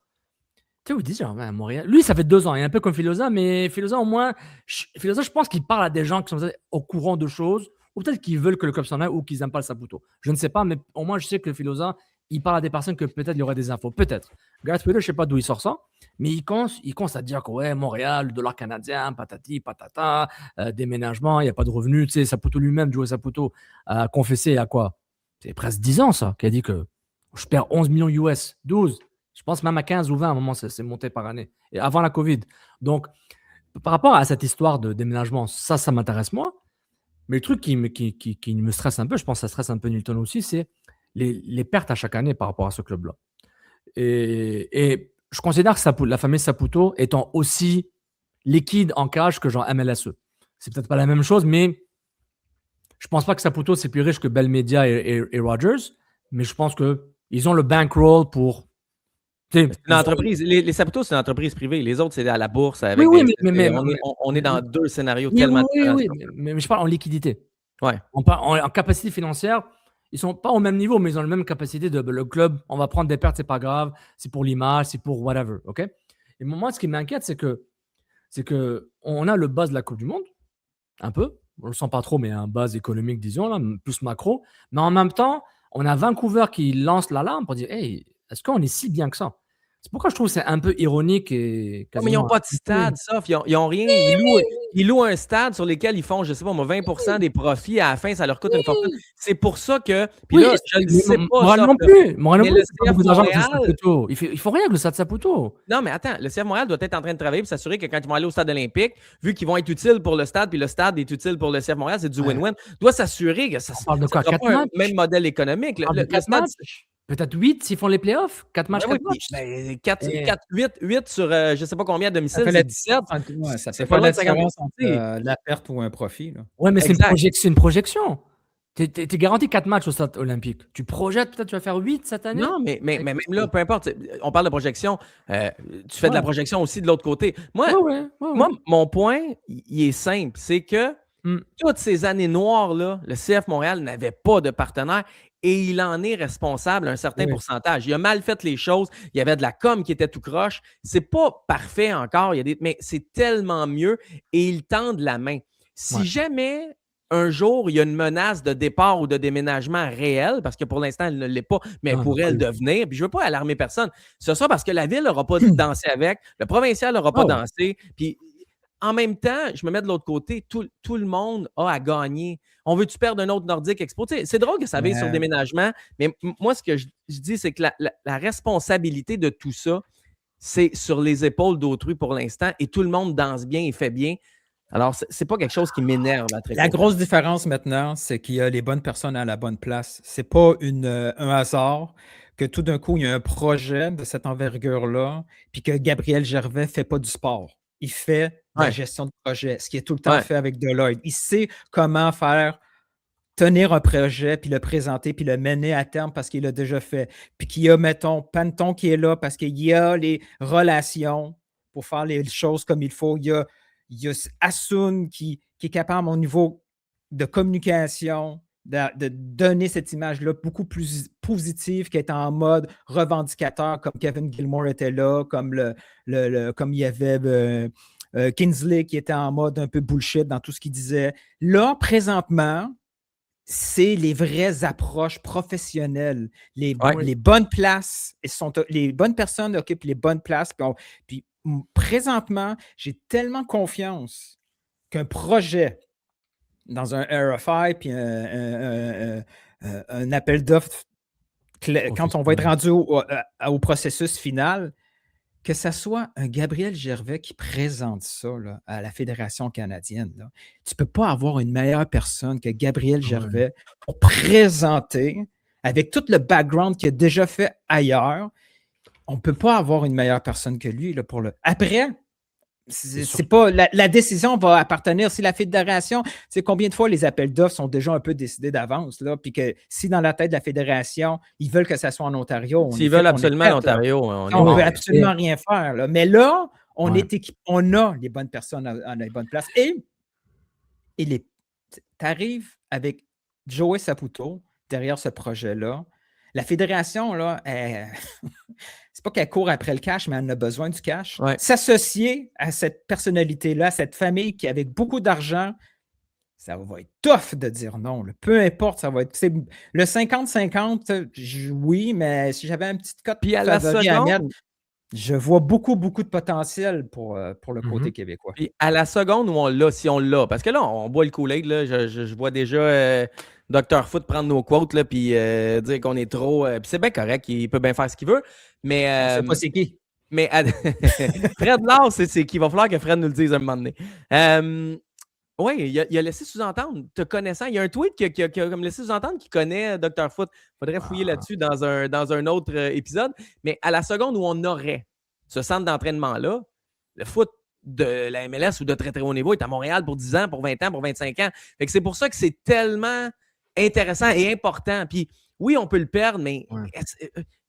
Tu sais, il dit genre, à Montréal. Lui, ça fait 2 ans, il est un peu comme Filosa, mais Filosa, au moins, je pense qu'il parle à des gens qui sont au courant de choses, ou peut-être qu'ils veulent que le club s'en aille ou qu'ils n'aiment pas le Saputo. Je ne sais pas, mais au moins, je sais que Filosa, il parle à des personnes que peut-être il y aurait des infos. Peut-être. Gareth Wheeler, je ne sais pas d'où il sort ça, mais il commence à dire que ouais, Montréal, le dollar canadien, patati, patata, déménagement, il n'y a pas de revenus. Tu sais, Saputo lui-même, Joey Saputo, a confessé à quoi? C'est presque 10 ans, ça, qui a dit que je perds 11 millions US, 12. Je pense même à 15 ou 20 à un moment, c'est monté par année. Et avant la COVID. Donc, par rapport à cette histoire de déménagement, ça m'intéresse moi. Mais le truc qui me stresse un peu, je pense que ça stresse un peu Nilton aussi, c'est les pertes à chaque année par rapport à ce club-là. Et je considère que la famille Saputo étant aussi liquide en cash que genre MLSE. C'est peut-être pas la même chose, mais je pense pas que Saputo c'est plus riche que Bell Media et Rogers, mais je pense qu'ils ont le bankroll pour. C'est une entreprise. Les Saputo, c'est une entreprise privée. Les autres, c'est à la bourse. Avec on est dans 2 scénarios tellement différents. Oui, mais je parle en liquidité. Ouais. En capacité financière, ils sont pas au même niveau, mais ils ont la même capacité de le club. On va prendre des pertes, c'est pas grave. C'est pour l'image, c'est pour whatever. Ok. Et moi, ce qui m'inquiète, c'est que on a le buzz de la Coupe du Monde, un peu. On le sent pas trop, mais un buzz économique, disons là, plus macro. Mais en même temps, on a Vancouver qui lance l'alarme pour dire, hey, est-ce qu'on est si bien que ça? C'est pourquoi je trouve que c'est un peu ironique et quasiment... Mais ils n'ont pas de stade, sauf. Ils n'ont rien. Ils louent un stade sur lequel ils font, je ne sais pas, 20% des profits. À la fin, ça leur coûte une fortune. C'est pour ça que... Puis là, je ne sais pas... Montréal non plus. Il ne faut rien que le Stade Saputo. Non, mais attends. Le CF Montréal doit être en train de travailler pour s'assurer que quand ils vont aller au Stade olympique, vu qu'ils vont être utiles pour le stade, puis le stade est utile pour le CF Montréal, c'est du win-win, doit s'assurer que ça ne sera pas un même modèle économique. Le stade... Peut-être 8 s'ils font les playoffs. 4 matchs, 4 matchs. 8 sur je ne sais pas combien à domicile, c'est 17. Ça fait pas la différence entre la perte ou un profit. Oui, mais c'est une projection. Tu es garanti 4 matchs au Stade olympique. Tu projettes, peut-être tu vas faire 8 cette année? Non, mais même là, peu importe. On parle de projection. Tu fais de la projection aussi de l'autre côté. Moi, mon point, il est simple. C'est que toutes ces années noires-là, le CF Montréal n'avait pas de partenaire. Et il en est responsable un certain pourcentage. Il a mal fait les choses. Il y avait de la com qui était tout croche. C'est pas parfait encore, mais c'est tellement mieux et ils tendent la main. Si jamais un jour il y a une menace de départ ou de déménagement réel, parce que pour l'instant elle ne l'est pas, mais elle pourrait le devenir, puis je ne veux pas alarmer personne. Ce sera parce que la ville n'aura pas dansé avec, le provincial n'aura pas dansé, puis en même temps, je me mets de l'autre côté, tout le monde a à gagner. On veut-tu perdre un autre Nordique Expo? Tu sais, c'est drôle que ça veille sur le déménagement, mais moi, ce que je dis, c'est que la responsabilité de tout ça, c'est sur les épaules d'autrui pour l'instant, et tout le monde danse bien et fait bien. Alors, c'est pas quelque chose qui m'énerve. La grosse différence maintenant, c'est qu'il y a les bonnes personnes à la bonne place. C'est pas un hasard que tout d'un coup, il y a un projet de cette envergure-là, puis que Gabriel Gervais ne fait pas du sport. Il fait la gestion de projet, ce qui est tout le temps fait avec Deloitte. Il sait comment tenir un projet, puis le présenter, puis le mener à terme parce qu'il l'a déjà fait. Puis qu'il y a, mettons, Panton qui est là parce qu'il y a les relations pour faire les choses comme il faut. Il y a Asun qui est capable, au niveau de communication, de donner cette image-là beaucoup plus positive, qui est en mode revendicateur, comme Kevin Gilmore était là, comme comme il y avait Kingsley qui était en mode un peu bullshit dans tout ce qu'il disait. Là, présentement, c'est les vraies approches professionnelles. Les bonnes places, les bonnes personnes occupent les bonnes places. Puis présentement, j'ai tellement confiance qu'un projet dans un RFI puis un appel d'offres, quand on va être rendu au processus final, que ce soit un Gabriel Gervais qui présente ça là, à la Fédération canadienne, là, tu ne peux pas avoir une meilleure personne que Gabriel Gervais pour présenter, avec tout le background qu'il a déjà fait ailleurs. On ne peut pas avoir une meilleure personne que lui là, pour le. Après, c'est pas la décision va appartenir. Si la Fédération, tu sais combien de fois les appels d'offres sont déjà un peu décidés d'avance, là, puis que si dans la tête de la Fédération, ils veulent que ça soit en Ontario. S'ils veulent absolument l'Ontario, on ne peut absolument rien faire. Là. Mais là, on est équipé, on a les bonnes personnes à les bonnes places. Et tu arrives avec Joey Saputo derrière ce projet-là. La Fédération, là, c'est pas qu'elle court après le cash, mais elle a besoin du cash. Ouais. S'associer à cette personnalité-là, à cette famille qui, avec beaucoup d'argent, ça va être tough de dire non. Là. Peu importe, ça va être. Le 50-50, oui, mais si j'avais un petit cote puis à la seconde, je vois beaucoup de potentiel pour le côté québécois. Puis à la seconde où on l'a, si on l'a, parce que là, on boit le Kool-Aid, là, je vois déjà Dr. Foot prendre nos quotes, là, puis dire qu'on est trop. Puis c'est bien correct, il peut bien faire ce qu'il veut. Mais. Je sais pas c'est qui. Mais Fred Laure, c'est qu'il va falloir que Fred nous le dise un moment donné. Oui, il a laissé sous-entendre, te connaissant. Il y a un tweet qui a comme laissé sous-entendre qu'il connaît Dr. Foot. Il faudrait fouiller là-dessus dans un autre épisode. Mais à la seconde où on aurait ce centre d'entraînement-là, le foot de la MLS ou de très, très haut niveau est à Montréal pour 10 ans, pour 20 ans, pour 25 ans. Fait que c'est pour ça que c'est tellement intéressant et important. Puis oui, on peut le perdre, mais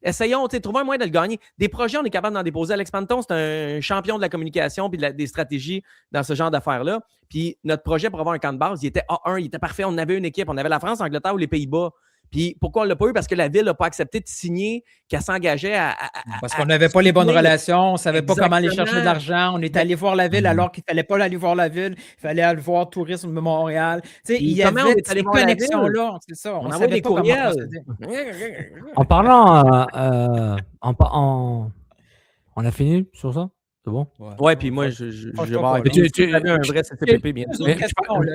essayons, trouvons un moyen de le gagner. Des projets, on est capable d'en déposer. Alex Panton, c'est un champion de la communication puis des stratégies dans ce genre d'affaires-là. Puis notre projet pour avoir un camp de base, il était A1, il était parfait. On avait une équipe. On avait la France, l'Angleterre ou les Pays-Bas. Puis pourquoi on ne l'a pas eu? Parce que la Ville n'a pas accepté de signer, qu'elle s'engageait à parce qu'on n'avait pas les bonnes relations, on ne savait pas comment aller chercher de l'argent. On est allé voir la Ville alors qu'il ne fallait pas aller voir la Ville. Il fallait aller voir Tourisme de Montréal. Il y avait ces connexions-là. C'est ça. On envoie des courriels. En parlant, on a fini sur ça? C'est bon? Ouais, puis moi, je vais avoir un vrai CCPP, bien sûr.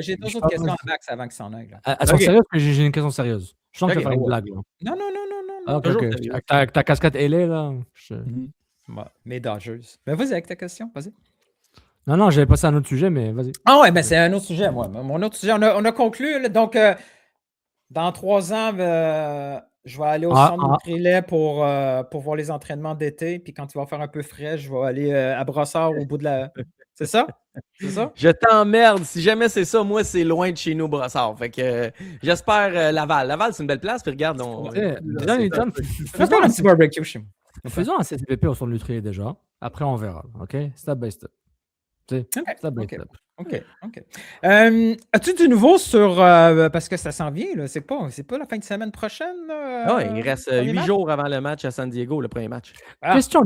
J'ai deux autres questions à Max avant qu'il s'en aille. Sois sérieux, parce que j'ai une question sérieuse. Je sens que tu vas faire une blague. Là. Non. Avec ta casquette LA, là. Mes Dodgers. Ben, vas-y avec ta question, vas-y. Non, j'avais passé à un autre sujet, mais vas-y. Ah ouais, mais c'est un autre sujet, moi. Mon autre sujet, on a conclu. Là, donc, dans 3 ans, je vais aller au centre Nutrilait pour voir les entraînements d'été. Puis quand il va faire un peu frais, je vais aller à Brossard au bout de la. C'est ça? C'est ça? Je t'emmerde. Si jamais c'est ça, moi, c'est loin de chez nous, Brossard. Fait que j'espère Laval. Laval, c'est une belle place. Puis regarde, faisons un petit barbecue chez moi. Faisons un CCPP au centre Nutrilait déjà. Après, on verra. OK? Step by step. OK. As-tu du nouveau sur. Parce que ça s'en vient, là. C'est pas la fin de semaine prochaine? Il reste 8 jours avant le match à San Diego, le premier match. Question.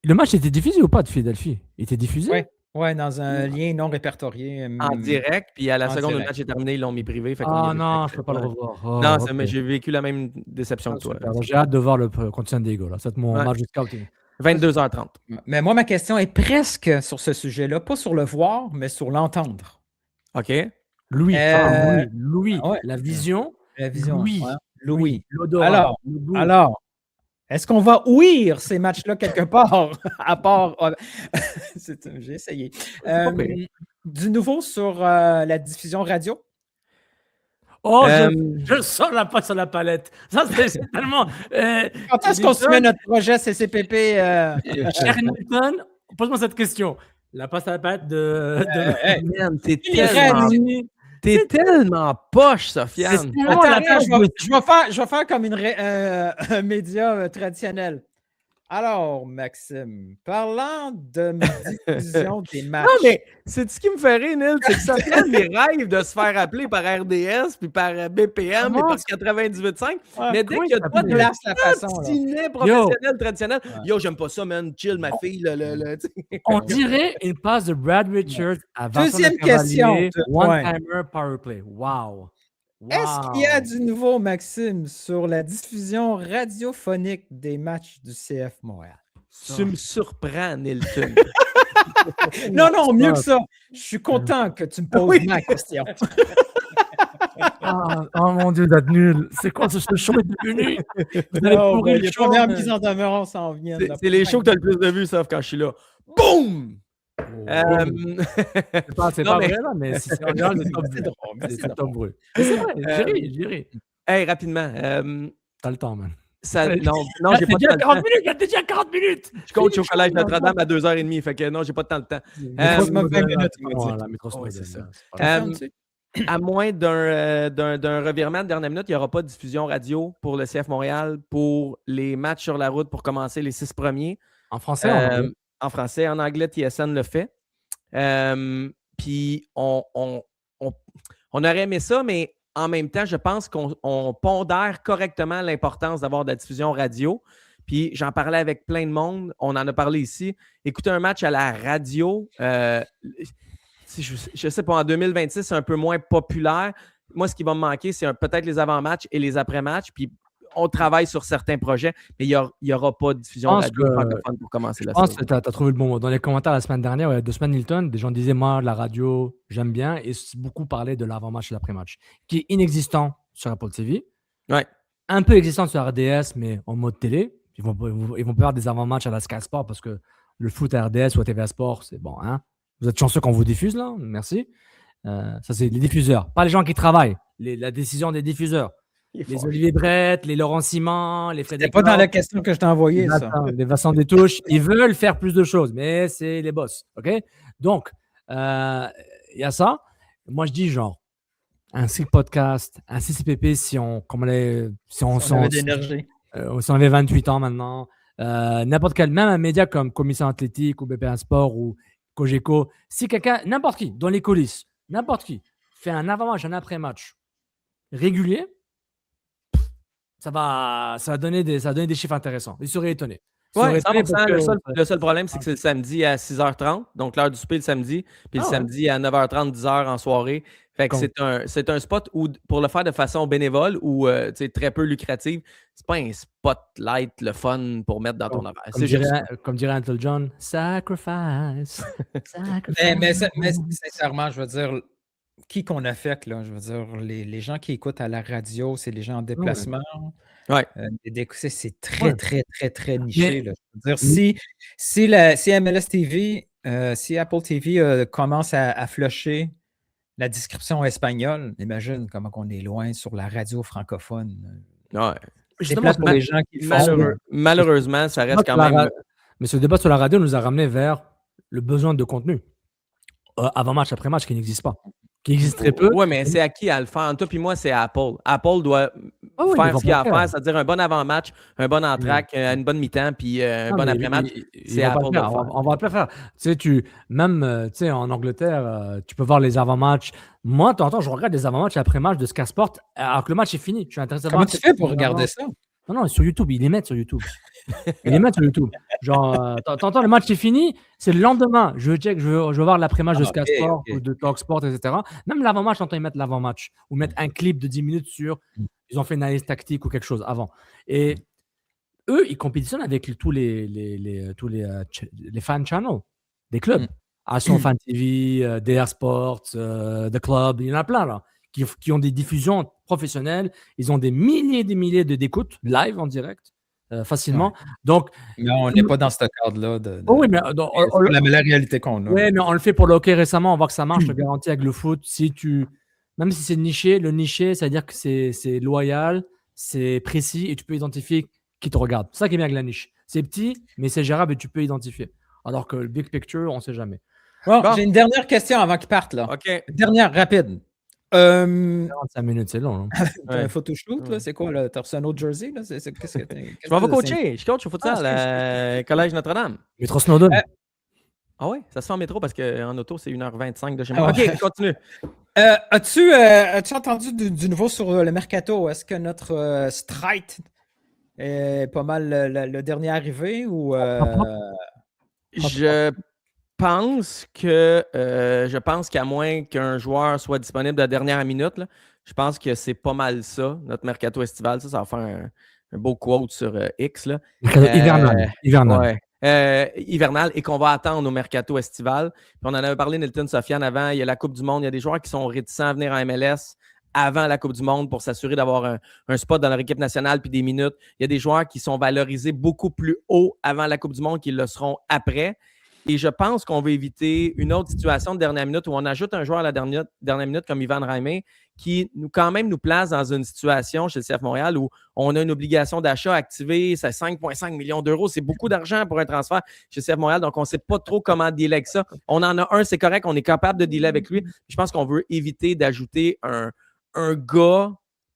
Le match était diffusé ou pas de Philadelphie? Il était diffusé? Oui, dans un lien non répertorié. En direct, puis à la seconde où le match est terminé, ils l'ont mis privé. Non, je ne peux pas le revoir. Non, mais j'ai vécu la même déception que toi. J'ai hâte de voir le contre San Diego. C'est mon match de scouting. 22h30. Mais moi, ma question est presque sur ce sujet-là. Pas sur le voir, mais sur l'entendre. OK. Louis. La vision. Louis. Alors, est-ce qu'on va ouïr ces matchs-là quelque part? À part. J'ai essayé. Du nouveau sur la diffusion radio? Je sors la passe à la palette. Ça, c'est tellement. Quand est-ce qu'on se met notre projet CCPP? Cher Newton, pose-moi cette question. La passe à la palette Man, t'es tellement poche, Sofiane. Attends, je vais faire comme un média traditionnel. Alors, Maxime, parlant de diffusion des matchs. Non, mais c'est ce qui me fait rire, Neil, c'est que ça fait mes rêves de se faire appeler par RDS, puis par BPM, puis par 98.5. Mais dès qu'il y a pas de place la façon, là. ciné professionnel, traditionnel, yo, j'aime pas ça, man, chill, ma fille. On dirait une passe de Brad Richards à Vincent Deuxième Lecavalier, question. one-timer power play. Wow. Est-ce qu'il y a du nouveau, Maxime, sur la diffusion radiophonique des matchs du CF Montréal? Tu me surprends, Nilton. Non, mieux que ça. Je suis content que tu me poses ma question. Oh mon Dieu, d'être nul. C'est quoi ce show est devenu? Vous allez pourrir le Les show, premières man. mises en demeure, on s'en vient. C'est les shows que tu as le plus de vues, sauf quand je suis là. Boum! C'est Non, pas mais- vrai, là, mais c'est en général, c'est top C'est bruit. drôle, mais C'est c'est top drôle. bruit. Mais c'est vrai, j'ai ri. Hey, rapidement. T'as le temps, man. Non, j'ai pas déjà de temps. 40 minutes, il y a déjà 40 minutes. Je coach au collège Notre-Dame à 2h30, fait que non, j'ai pas de temps le temps. Métro 20 minutes, il m'a dit. Voilà, métro Ouais, Snowden, c'est ça. c'est pas grave. À moins d'un revirement de dernière minute, il n'y aura pas de diffusion radio pour le CF Montréal pour les matchs sur la route pour commencer les 6 premiers. En français, en anglais. En français, en anglais, TSN le fait. Puis on aurait aimé ça, mais en même temps, je pense qu'on pondère correctement l'importance d'avoir de la diffusion radio. Puis j'en parlais avec plein de monde. On en a parlé ici. Écouter un match à la radio, je sais pas, en 2026, c'est un peu moins populaire. Moi, ce qui va me manquer, c'est peut-être les avant-matchs et les après-matchs. Puis on travaille sur certains projets, mais il n'y aura pas de diffusion pense radio que- francophone pour commencer la Je pense saison. que tu as trouvé le bon mot. Dans les commentaires la semaine dernière, il y a 2 semaines, Hilton, des gens disaient moi, la radio, j'aime bien. Et beaucoup parlaient de l'avant-match et l'après-match, qui est inexistant sur Apple TV. Ouais. Un peu existant sur RDS, mais en mode télé. Ils vont faire des avant-matchs à la Sky Sport parce que le foot à RDS ou à TVA Sport, c'est bon. Hein? Vous êtes chanceux qu'on vous diffuse là. Merci. Ça, c'est les diffuseurs, pas les gens qui travaillent. La décision des diffuseurs. Les Olivier Brett, les Laurent Simon, les C'est Frédéric. pas dans la Laure, question que je t'ai envoyée, ça. les Vincent Détouche, ils veulent faire plus de choses, mais c'est les boss. OK? Donc, il y a ça. Moi, je dis genre, un site podcast, un CCPP, si on avait d'énergie. si on avait 28 ans maintenant, n'importe quel, même un média comme Commission Athlétique ou BPM Sport ou Cogeco, si quelqu'un, n'importe qui, dans les coulisses, n'importe qui, fait un avant-match, un après-match régulier, ça va donner des chiffres intéressants. Ils seraient étonnés. Ils Oui, seraient étonnés 100%. parce que- Le seul problème, c'est que c'est le samedi à 6h30, donc l'heure du souper le samedi, puis le Ah ouais. samedi à 9h30, 10h en soirée. Fait que c'est un spot où, pour le faire de façon bénévole ou très peu lucrative, c'est pas un spotlight le fun pour mettre dans ton horaire. Comme dirait Uncle John, sacrifice. Mais sincèrement, je veux dire, qui qu'on affecte, là, je veux dire, les gens qui écoutent à la radio, c'est les gens en déplacement. Ouais. C'est très, Ouais. très, très, très niché. Mais- Là. Je veux dire, si MLS TV, si Apple TV commence à flusher la description espagnole, imagine comment on est loin sur la radio francophone. Ouais. C'est plate pour les gens qui le font. Malheureusement, ça reste quand même. Mais ce débat sur la radio nous a ramené vers le besoin de contenu. Avant-match, après-match, qui n'existe pas. Qui existe très peu. Oui, mais c'est à qui à le faire? Entre toi et moi, c'est Apple. Apple doit oui, ils faire vont ce qu'il a à pas le faire. faire, c'est-à-dire un bon avant-match, un bon entraque, une bonne mi-temps, puis un bon après-match. C'est Apple. Apple de le faire. On va pas le faire. Tu sais, même en Angleterre, tu peux voir les avant-matchs. Moi, de temps en temps, je regarde les avant-matchs et après-match de Sky Sport alors que le match est fini. Je suis intéressé à Comment voir tu fais pour regarder ça? Non, sur YouTube. Ils les mettent sur YouTube. Genre, t'entends, le match est fini, c'est le lendemain. Je veux voir l'après-match de Sky Sport ou de Talk Sport, etc. Même l'avant-match, t'entends, ils mettent l'avant-match ou mettre un clip de 10 minutes sur. Ils ont fait une analyse tactique ou quelque chose avant. Et eux, ils compétitionnent avec tous les fan channels des clubs. Action Fan TV, DR Sports, The Club, il y en a plein là. Qui ont des diffusions professionnelles. Ils ont des milliers d'écoutes live en direct, facilement. Ouais. Donc, mais on n'est pas dans ce cadre-là. Oui, mais la réalité qu'on a. Oui, mais on le fait pour le hockey récemment. On voit que ça marche. Je te garantis avec le foot. Même si c'est niché, le niché, c'est-à-dire que c'est loyal, c'est précis et tu peux identifier qui te regarde. C'est ça qui est bien avec la niche. C'est petit, mais c'est gérable et tu peux identifier. Alors que le big picture, on ne sait jamais. Bon. J'ai une dernière question avant qu'ils partent. Là. OK. Dernière, rapide. 45 minutes, c'est long. Hein. T'as un photoshoot, là? C'est quoi, là? T'as reçu un autre jersey, là? Qu'est-ce que Je m'en vais coacher. Je coach au futsal Ah, à Collège Notre-Dame. Métro Snowden. Ah ouais? Ça se fait en métro parce qu'en auto, c'est 1h25 de chez moi. Ah ouais. OK, continue. As-tu entendu du nouveau sur le mercato? Est-ce que notre Strite est pas mal le dernier arrivé ou Je pense qu'à moins qu'un joueur soit disponible de la dernière minute, là, je pense que c'est pas mal ça, notre mercato estival. Ça va faire un beau quote sur X. Là. Hivernal. Ouais. Hivernal et qu'on va attendre au mercato estival. Puis on en avait parlé, Nilton Sofiane, avant. Il y a la Coupe du Monde. Il y a des joueurs qui sont réticents à venir en MLS avant la Coupe du Monde pour s'assurer d'avoir un spot dans leur équipe nationale puis des minutes. Il y a des joueurs qui sont valorisés beaucoup plus haut avant la Coupe du Monde qu'ils le seront après. Et je pense qu'on veut éviter une autre situation de dernière minute où on ajoute un joueur à la dernière minute comme Ivan Raimé qui quand même nous place dans une situation chez le CF Montréal où on a une obligation d'achat activée, c'est 5,5 millions d'euros. C'est beaucoup d'argent pour un transfert chez le CF Montréal, donc on ne sait pas trop comment dealer avec ça. On en a un, c'est correct, on est capable de dealer avec lui. Je pense qu'on veut éviter d'ajouter un gars,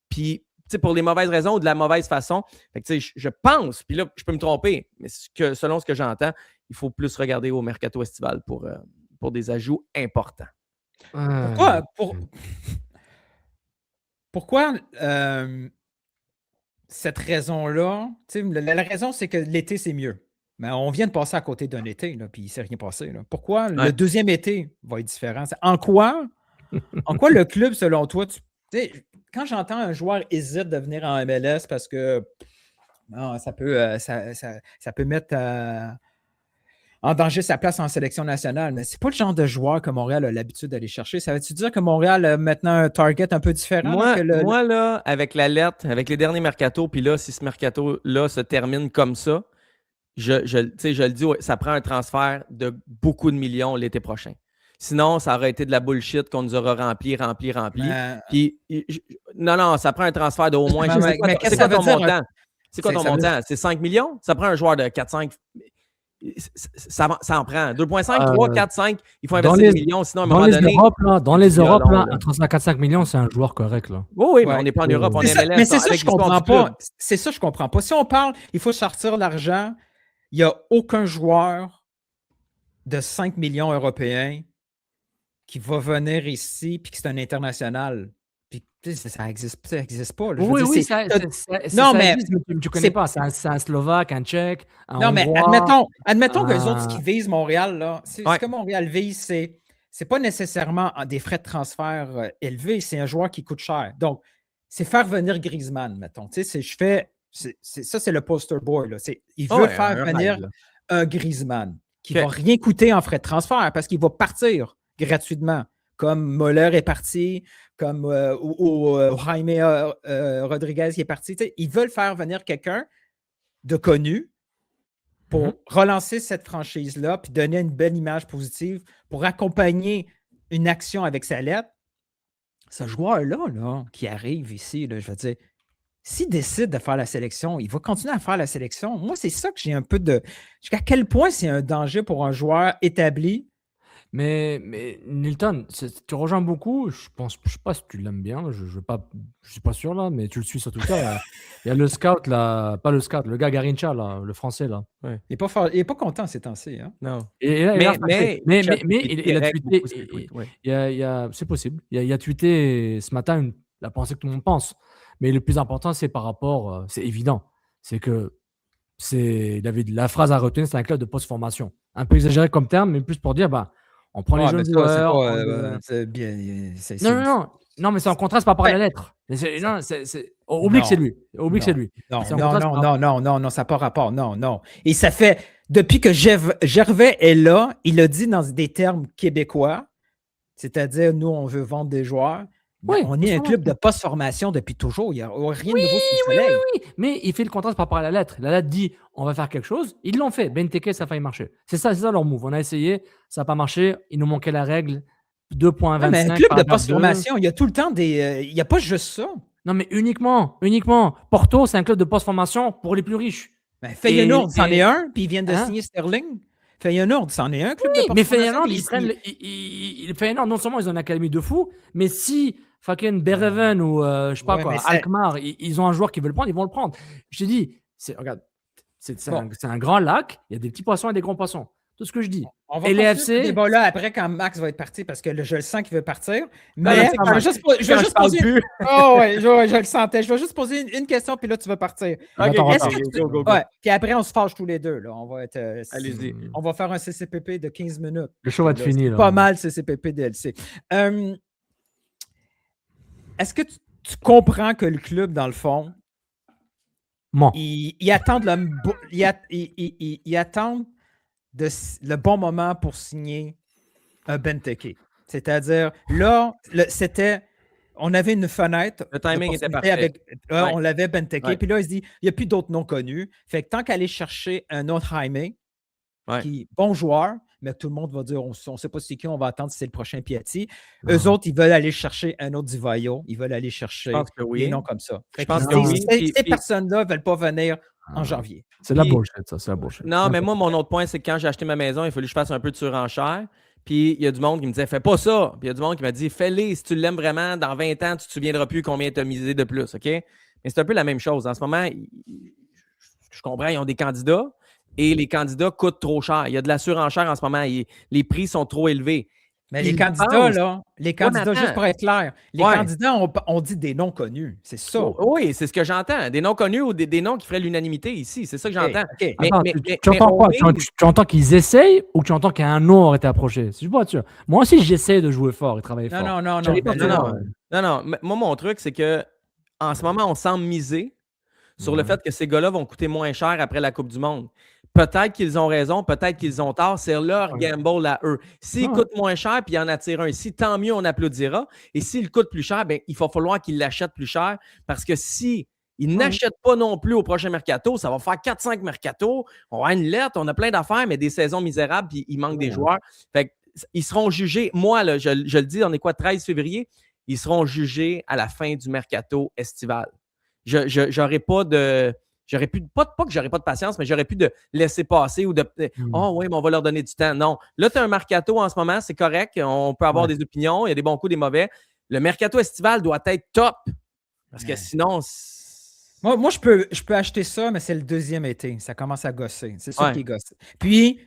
puis pour les mauvaises raisons ou de la mauvaise façon. Fait que, je pense, puis là, je peux me tromper, mais selon ce que j'entends, il faut plus regarder au mercato estival pour des ajouts importants. Pourquoi cette raison-là? La raison, c'est que l'été, c'est mieux. Mais on vient de passer à côté d'un été, là, puis il ne s'est rien passé. Là. Pourquoi le deuxième été va être différent? En quoi le club, selon toi, quand j'entends un joueur hésite de venir en MLS parce que ça peut mettre en danger sa place en sélection nationale, mais c'est pas le genre de joueur que Montréal a l'habitude d'aller chercher. Ça veut-tu dire que Montréal a maintenant un target un peu différent? Moi, là, avec la lettre, avec les derniers mercatos, puis là, si ce mercato-là se termine comme ça, je le dis, ça prend un transfert de beaucoup de millions l'été prochain. Sinon, ça aurait été de la bullshit qu'on nous aura rempli. Puis, non, ça prend un transfert d'au moins... C'est quoi ton montant? C'est quoi ton montant? C'est 5 millions? Ça prend un joueur de 4-5... Ça en prend. 2,5, 3, 4, 5. Il faut investir des millions, sinon à un moment donné... Dans les Europes, un transfert à 4-5 millions, c'est un joueur correct. Là. Oui, mais on n'est pas en Europe, on est MLS. Mais c'est ça que je comprends pas. C'est ça que je comprends pas. Si on parle, il faut sortir l'argent, il n'y a aucun joueur de 5 millions européens qui va venir ici puis que c'est un international. Puis ça n'existe pas. Là. Oui, mais ça existe, mais tu ne connais pas. C'est un Slovaque, un Tchèque, un Non, mais Hongrois, admettons qu'eux autres, ce qui visent Montréal, là, ce que Montréal vise, c'est pas nécessairement des frais de transfert élevés, c'est un joueur qui coûte cher. Donc, c'est faire venir Griezmann, mettons. Ça, c'est le poster boy. Là. Il veut faire venir un Griezmann qui ne va rien coûter en frais de transfert parce qu'il va partir gratuitement. Comme Moller est parti, comme Jaime Rodriguez est parti. Ils veulent faire venir quelqu'un de connu pour relancer cette franchise-là puis donner une belle image positive pour accompagner une action avec sa lettre. Ce joueur-là là, qui arrive ici, là, je veux dire, s'il décide de faire la sélection, il va continuer à faire la sélection. Moi, c'est ça que j'ai un peu de... Jusqu'à quel point c'est un danger pour un joueur établi? Mais Nilton, tu rejoins beaucoup. Je ne sais pas si tu l'aimes bien. Je ne suis pas sûr, là, mais tu le suis sur Twitter. Il y a le scout, là, pas le scout, le gars Garincha, là, le français. Là. Ouais. Il n'est pas content ces temps-ci. Hein? Non. Mais il a tweeté. C'est possible. Il a tweeté ce matin la pensée que tout le monde pense. Mais le plus important, c'est par rapport. C'est évident. C'est que la phrase à retenir, c'est un club de post-formation. Un peu exagéré comme terme, mais plus pour dire on prend les jeunes joueurs. Non, mais c'est en contraste par rapport à la lettre. Oublie que c'est lui. Non, ça n'a pas rapport. Non. Et ça fait, depuis que Gervais est là, il a dit dans des termes québécois, c'est-à-dire, nous, on veut vendre des joueurs. Oui, on est un club de post-formation depuis toujours. Il n'y a rien de nouveau sous le soleil. Oui. Mais il fait le contraste par rapport à la lettre. La lettre dit on va faire quelque chose. Ils l'ont fait. Benteke, ça a failli marcher. C'est ça leur move. On a essayé. Ça n'a pas marché. Il nous manquait la règle. 2,25. Mais un club de post-formation, il y a tout le temps des. Il n'y a pas juste ça. Non, mais uniquement. Porto, c'est un club de post-formation pour les plus riches. Feyenoord, c'en est un. Puis ils viennent de signer Sterling. Feyenoord, c'en est un club de post-formation. Mais Feyenoord, Feyenoord, non seulement ils ont une académie de fou, mais si fucking Bereven ou je sais pas Ouais, quoi, mais Alkmaar, ils ont un joueur qui veut le prendre, ils vont le prendre. Je te dis, regarde, c'est Bon. un grand lac, il y a des petits poissons et des grands poissons. Tout ce que je dis. On va Et les continuer ce FC, débat-là après quand Max va être parti parce que je le sens qu'il veut partir. Ben, Mais c'est je vais juste, je vais Quand juste je parle poser. plus. Oh, ouais, je le sentais. Je vais juste poser une question, puis là, tu vas partir. Attends, Est-ce attends. que tu- Go. Ouais, puis après, on se fâche tous les deux. Là. On va être, Allez-y. on va faire un CCPP de 15 minutes. le show va être Là, fini. c'est là. pas mal CCPP DLC. Est-ce que tu comprends que le club, dans le fond, Bon. ils attendent ils attendent le bon moment pour signer un Benteke. C'est-à-dire, là, on avait une fenêtre. Le timing était d'opportunité parfait. On l'avait Benteke. Ouais. Puis là, il se dit, il n'y a plus d'autres noms connus. Fait que tant qu'aller chercher un autre Jaime, Ouais. qui bon joueur, mais tout le monde va dire, on ne sait pas c'est qui, on va attendre si c'est le prochain Piatti. Eux autres, ils veulent aller chercher un autre Divayo. Ils veulent aller chercher Je pense que oui. des noms comme ça. Fait Je pense que que oui. ces Puis- personnes-là ne veulent pas venir en janvier. C'est de la Puis- bullshit, ça. C'est la bullshit. Non, mais moi, mon autre point, c'est que quand j'ai acheté ma maison, il a fallu que je fasse un peu de surenchère. Puis il y a du monde qui me disait, fais pas ça. Puis il y a du monde qui m'a dit, fais-les. Si tu l'aimes vraiment, dans 20 ans, tu te souviendras plus combien tu as misé de plus. OK? Mais c'est un peu la même chose. En ce moment, je comprends, ils ont des candidats et les candidats coûtent trop cher. Il y a de la surenchère en ce moment. Les prix sont trop élevés. Mais les Ils candidats, pensent- là, juste attends. pour être clair, les Ouais. candidats ont dit des noms connus. C'est ça. Oui, c'est ce que j'entends. Des noms connus ou des noms qui feraient l'unanimité ici. C'est ça que j'entends. OK. Mais- Attends, mais- tu mais- entends mais quoi? on Tu entends qu'ils essayent ou tu entends qu'un nom aurait été approché? Je suis pas sûr. Moi aussi, j'essaie de jouer fort et travailler fort. Non. J'arrive pas ben à non, faire. Non. Moi, mon truc, c'est que en ce moment, on semble miser sur le fait que ces gars-là vont coûter moins cher après la Coupe du Monde. Peut-être qu'ils ont raison, peut-être qu'ils ont tort. C'est leur gamble à eux. S'ils Ouais. coûtent moins cher puis ils en attirent un ici, tant mieux, on applaudira. Et s'ils coûtent plus cher, ben, il va falloir qu'ils l'achètent plus cher parce que si ils n'achètent pas non plus au prochain mercato, ça va faire 4-5 mercato. On a une lettre, on a plein d'affaires, mais des saisons misérables puis il manque des joueurs. Fait que, ils seront jugés. Moi, là, je le dis, on est quoi, 13 février? Ils seront jugés à la fin du mercato estival. J'aurais pas de. J'aurais pu, pas que j'aurais pas de patience, mais j'aurais pu de laisser passer ou de. Oh oui, mais on va leur donner du temps. Non. Là, tu as un mercato en ce moment, c'est correct. On peut avoir des opinions, il y a des bons coups, des mauvais. Le mercato estival doit être top. Parce que sinon. Moi, je peux acheter ça, mais c'est le deuxième été. Ça commence à gosser. C'est ça qui est gossé. Puis,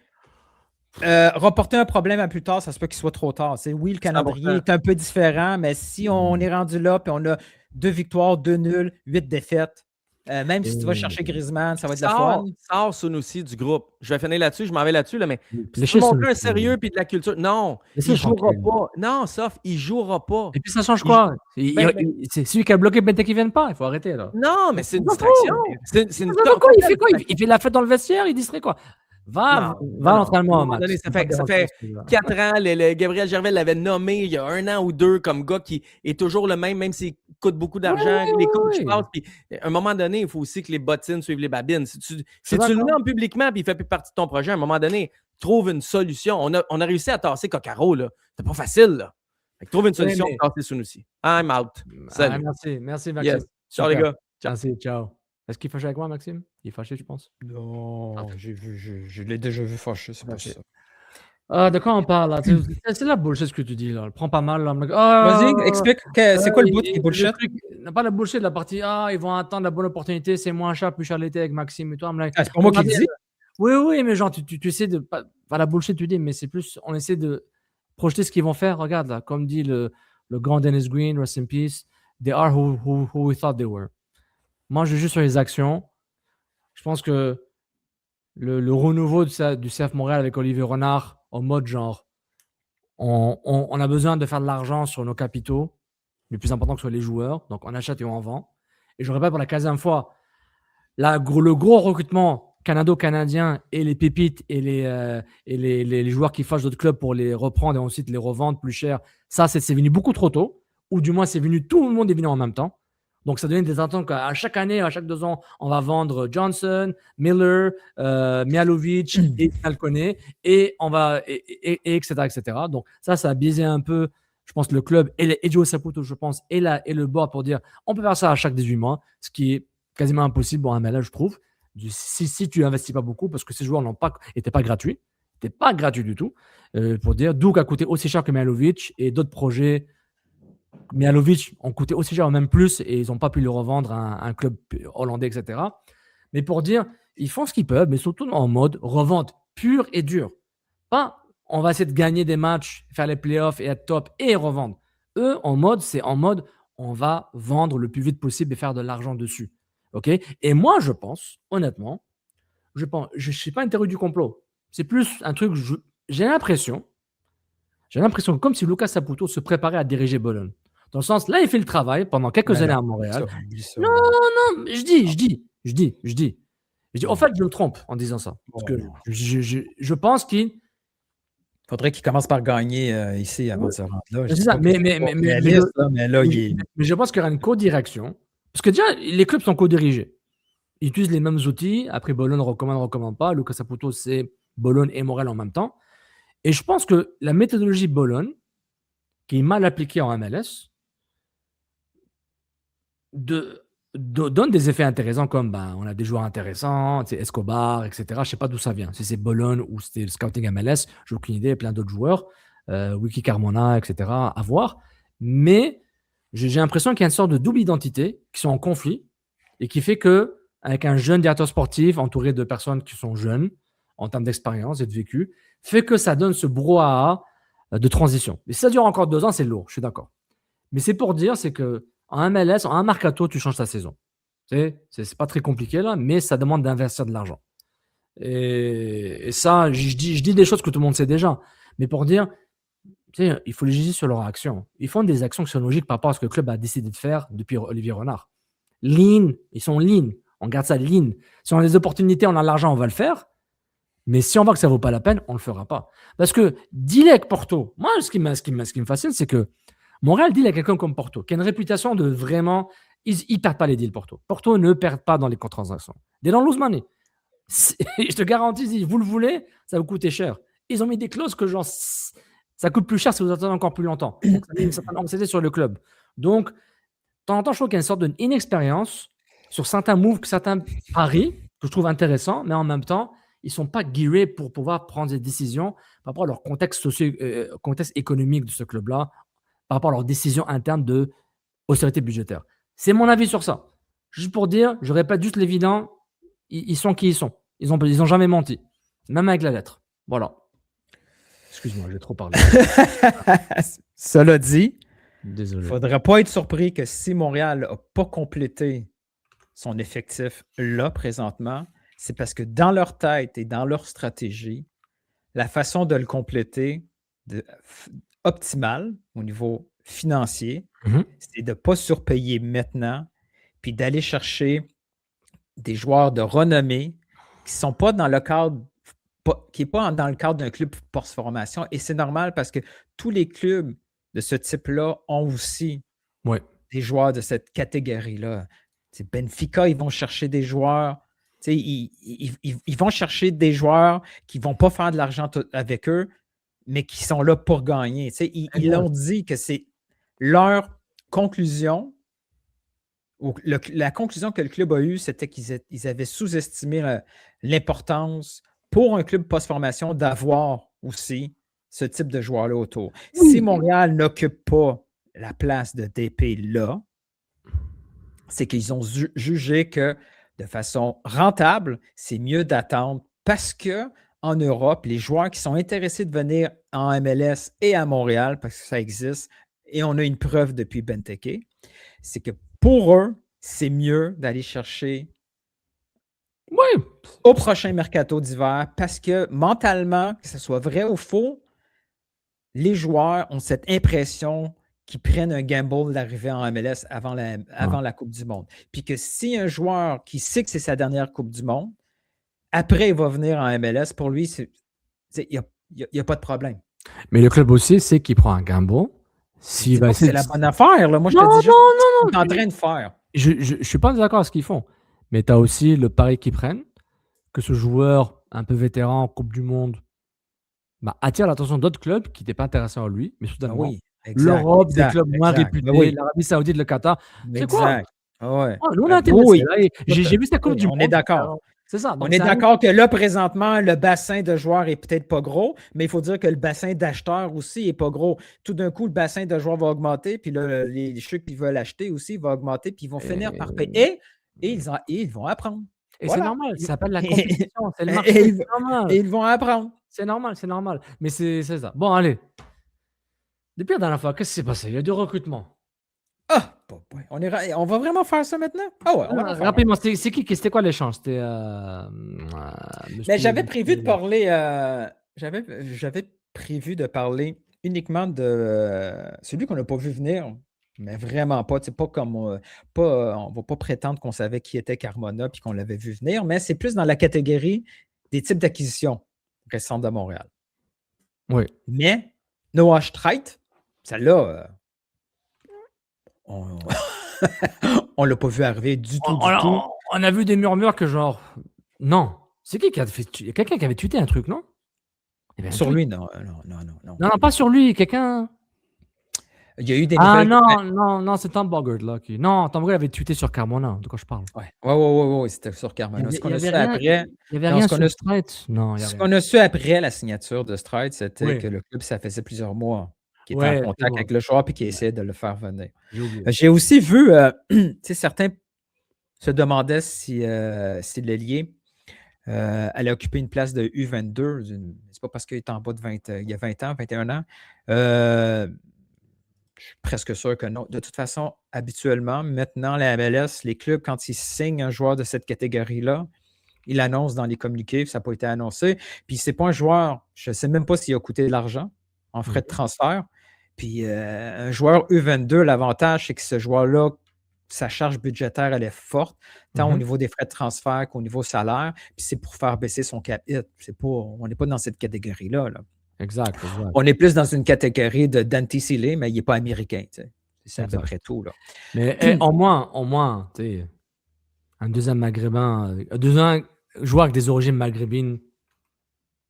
reporter un problème à plus tard, ça se peut qu'il soit trop tard. Oui, le calendrier 100%. est un peu différent, mais si on est rendu là, puis on a 2 victoires, 2 nuls, 8 défaites, même si tu vas chercher Griezmann, ça va être de la fun. Sors Sunusi du groupe. Je vais finir là-dessus, je m'en vais là-dessus, là, mais Les tu veux chiffres, montrer un sérieux puis de la culture. Non, il jouera pas. Non, sauf, il jouera pas. Et puis ça change quoi? C'est celui qui a bloqué Benteke qui ne vienne pas. Il faut arrêter là. Non, mais c'est une distraction. C'est une Il fait quoi? Il fait la fête dans le vestiaire, il distrait quoi? Va à l'entraînement. À un moment donné, ça fait 4 ans. Gabriel Gervais l'avait nommé il y a 1 an ou 2 comme gars qui est toujours le même s'il coûte beaucoup d'argent. Les coachs passent. Puis, à un moment donné, il faut aussi que les bottines suivent les babines. Si tu le nommes publiquement et il ne fait plus partie de ton projet, à un moment donné, trouve une solution. On a réussi à tasser Coccaro. C'est pas facile. Là. Fait que trouve une solution pour tasser Sunusi. I'm out. Salut. Merci, Maxime. Yes. Ciao, les gars. Ciao. Merci, ciao. Est-ce qu'il est fâché avec moi, Maxime? Il est fâché, je pense. Non, je l'ai déjà vu fâché, c'est pas ça. De quoi on parle là? C'est la bullshit ce que tu dis là. Prends pas mal là. Vas-y, explique. C'est quoi le bout qui est bullshit? Pas la bullshit, la partie ils vont attendre la bonne opportunité, c'est moins cher, plus cher l'été avec Maxime et toi. C'est pas moi qui le dis. Oui, mais genre, tu essaies de. Pas la bullshit, tu dis, mais c'est plus. On essaie de projeter ce qu'ils vont faire. Regarde là, comme dit le grand Dennis Green, rest in peace, they are who we thought they were. Moi, je joue sur les actions. Je pense que le renouveau du CF Montréal avec Olivier Renard en mode genre, on a besoin de faire de l'argent sur nos capitaux, le plus important que ce soit les joueurs. Donc, on achète et on en vend. Et je répète pour la 15e fois, le gros recrutement canado-canadien et les pépites et les joueurs qui fâchent d'autres clubs pour les reprendre et ensuite les revendre plus cher, ça, c'est venu beaucoup trop tôt. Ou du moins, c'est venu, tout le monde est venu en même temps. Donc, ça donne des attentes qu'à chaque année, à chaque 2 ans, on va vendre Johnson, Miller, Mihalovic et Falconet, et on va, et etc., etc. Donc, ça a biaisé un peu, je pense, le club et Joe Saputo, je pense, et le board pour dire on peut faire ça à chaque 18 mois, ce qui est quasiment impossible en MLA, je trouve. Si tu investis pas beaucoup, parce que ces joueurs n'étaient pas gratuits, du tout, pour dire Duke a coûté aussi cher que Mihalovic et d'autres projets Mihajlovic ont coûté aussi cher, même plus, et ils n'ont pas pu le revendre à un club hollandais, etc. Mais pour dire, ils font ce qu'ils peuvent, mais surtout en mode revente pure et dure. Pas on va essayer de gagner des matchs, faire les playoffs et être top et revendre. Eux, c'est en mode on va vendre le plus vite possible et faire de l'argent dessus. OK? Et moi, je pense, honnêtement, je ne suis pas une théorie du complot. C'est plus un truc, j'ai l'impression comme si Lucas Saputo se préparait à diriger Bologne. Dans le sens, là, il fait le travail pendant quelques années à Montréal. Non, je dis. En fait, je me trompe en disant ça. Parce que je pense qu'il faudrait qu'il commence par gagner ici avant de se rendre là. C'est ça, mais je pense qu'il y aura une co-direction. Parce que déjà, les clubs sont co-dirigés. Ils utilisent les mêmes outils. Après, Bologne recommande pas. Lucas Saputo, c'est Bologne et Montréal en même temps. Et je pense que la méthodologie Bologne, qui est mal appliquée en MLS, donne des effets intéressants comme on a des joueurs intéressants, Escobar, etc. Je ne sais pas d'où ça vient. Si c'est Bologne ou c'était le scouting MLS, j'ai aucune idée. Plein d'autres joueurs, Wiki Carmona, etc. à voir. Mais j'ai l'impression qu'il y a une sorte de double identité qui sont en conflit et qui fait que avec un jeune directeur sportif entouré de personnes qui sont jeunes en termes d'expérience et de vécu, fait que ça donne ce brouhaha de transition. Mais si ça dure encore 2 ans, c'est lourd, je suis d'accord. Mais c'est pour dire, c'est que en MLS, en un mercato, tu changes ta saison. C'est pas très compliqué là, mais ça demande d'investir de l'argent. Et ça, je dis des choses que tout le monde sait déjà. Mais pour dire, il faut les juger sur leurs actions. Ils font des actions qui sont logiques par rapport à ce que le club a décidé de faire depuis Olivier Renard. Lean, ils sont lean. On garde ça lean. Si on a des opportunités, on a l'argent, on va le faire. Mais si on voit que ça ne vaut pas la peine, on ne le fera pas. Parce que dealer avec Porto, moi, ce qui me fascine, c'est que Montréal deal avec quelqu'un comme Porto, qui a une réputation de vraiment... Ils ne perdent pas les deals, Porto. Porto ne perd pas dans les transactions. They don't lose money. Je te garantis, si vous le voulez, ça va vous coûter cher. Ils ont mis des clauses que genre, ça coûte plus cher si vous attendez encore plus longtemps. Donc, ça a une certaine anxiété sur le club. Donc, de temps en temps, je trouve qu'il y a une sorte d'inexpérience sur certains moves, certains paris, que je trouve intéressants, mais en même temps, ils ne sont pas gearés pour pouvoir prendre des décisions par rapport à leur contexte économique de ce club-là, par rapport à leurs décisions internes de austérité budgétaire. C'est mon avis sur ça. Juste pour dire, je répète juste l'évident, ils sont qui ils sont. Ils n'ont jamais menti, même avec la lettre. Voilà. Excuse-moi, j'ai trop parlé. Cela dit, désolé. Il ne faudrait pas être surpris que si Montréal n'a pas complété son effectif là présentement, c'est parce que dans leur tête et dans leur stratégie, la façon de le compléter optimale au niveau financier, c'est de ne pas surpayer maintenant, puis d'aller chercher des joueurs de renommée qui ne sont pas dans le cadre, qui n'est pas dans le cadre d'un club post-formation. Et c'est normal parce que tous les clubs de ce type-là ont aussi des joueurs de cette catégorie-là. C'est Benfica, ils vont chercher des joueurs. Ils vont chercher des joueurs qui ne vont pas faire de l'argent avec eux, mais qui sont là pour gagner. Ils ont dit que c'est leur conclusion, ou la conclusion que le club a eue, c'était qu'ils avaient sous-estimé l'importance pour un club post-formation d'avoir aussi ce type de joueurs-là autour. Oui. Si Montréal n'occupe pas la place de DP là, c'est qu'ils ont jugé que de façon rentable, c'est mieux d'attendre parce qu'en Europe, les joueurs qui sont intéressés de venir en MLS et à Montréal, parce que ça existe, et on a une preuve depuis Benteke, c'est que pour eux, c'est mieux d'aller chercher au prochain mercato d'hiver parce que mentalement, que ce soit vrai ou faux, les joueurs ont cette impression qu'ils prennent un gamble d'arriver en MLS avant la Coupe du Monde. Puis que si un joueur qui sait que c'est sa dernière Coupe du Monde, après, il va venir en MLS, pour lui, il n'y a pas de problème. Mais le club aussi sait qu'il prend un gamble. C'est la bonne affaire. Là. Moi, je te dis juste ce qu'ils sont en train de faire. Je ne suis pas d'accord avec ce qu'ils font. Mais tu as aussi le pari qu'ils prennent, que ce joueur un peu vétéran en Coupe du Monde attire l'attention d'autres clubs qui n'étaient pas intéressés à lui, mais soudainement, l'Europe, des clubs moins réputés, l'Arabie Saoudite, le Qatar. C'est quoi? Ouais. Nous, on a intéressé. J'ai vu sa Coupe du Monde. On est d'accord. C'est ça. On Donc, est ça arrive- d'accord que là, présentement, le bassin de joueurs est peut-être pas gros, mais il faut dire que le bassin d'acheteurs aussi est pas gros. Tout d'un coup, le bassin de joueurs va augmenter, puis là, ceux qui veulent acheter aussi vont augmenter, puis ils vont finir par payer. Et ils vont apprendre. Et Voilà. c'est normal, ça s'appelle la compétition, c'est le Et marché, ils, c'est normal. et ils vont apprendre. C'est normal, c'est normal. Mais c'est ça. Bon, allez. Depuis la dernière fois, qu'est-ce qui s'est passé? Il y a du recrutement. Ah, boy. On va vraiment faire ça maintenant? Ah ouais, on va en faire. Rapidement, c'était quoi l'échange? C'était. Mais j'avais prévu de parler. J'avais prévu de parler uniquement de celui qu'on n'a pas vu venir, mais vraiment pas. C'est pas comme on ne va pas prétendre qu'on savait qui était Carmona puis qu'on l'avait vu venir, mais c'est plus dans la catégorie des types d'acquisitions récentes de Montréal. Oui. Mais Noah Streit, celle-là, on ne l'a pas vu arriver du tout. On a vu des murmures que genre. Non. C'est qui a fait. Il y a quelqu'un qui avait tweeté un truc, non? Sur lui, non. Non, pas sur lui. Quelqu'un. Il y a eu des Ah nouvelles. non, c'est Tom Bogert là. Non, Tom Bogert avait tweeté sur Carmona, de quoi je parle. Ouais, c'était sur Carmona. Ce qu'on a su après. Il n'y avait rien sur Streit. Non, ce qu'on a su après la signature de Streit, c'était que le club, ça faisait plusieurs mois qu'il était en contact avec le joueur et qu'il essayait de le faire venir. J'ai aussi vu, certains se demandaient si l'ailier allait occuper une place de U22. C'est pas parce qu'il est en bas de 20, il y a 20 ans, 21 ans. Je suis presque sûr que non. De toute façon, habituellement, maintenant, la MLS, les clubs, quand ils signent un joueur de cette catégorie-là, ils l'annoncent dans les communiqués, ça n'a pas été annoncé. Puis c'est pas un joueur, je ne sais même pas s'il a coûté de l'argent en frais de transfert. Puis un joueur U22, l'avantage, c'est que ce joueur-là, sa charge budgétaire, elle est forte, tant au niveau des frais de transfert qu'au niveau salaire. Puis c'est pour faire baisser son cap hit. On n'est pas dans cette catégorie-là. Là. Exact. On est plus dans une catégorie de Dante Sile, mais il n'est pas américain. C'est à peu près tout. Là. Mais au moins, tu sais, un deuxième maghrébin, deuxième joueur avec des origines maghrébines.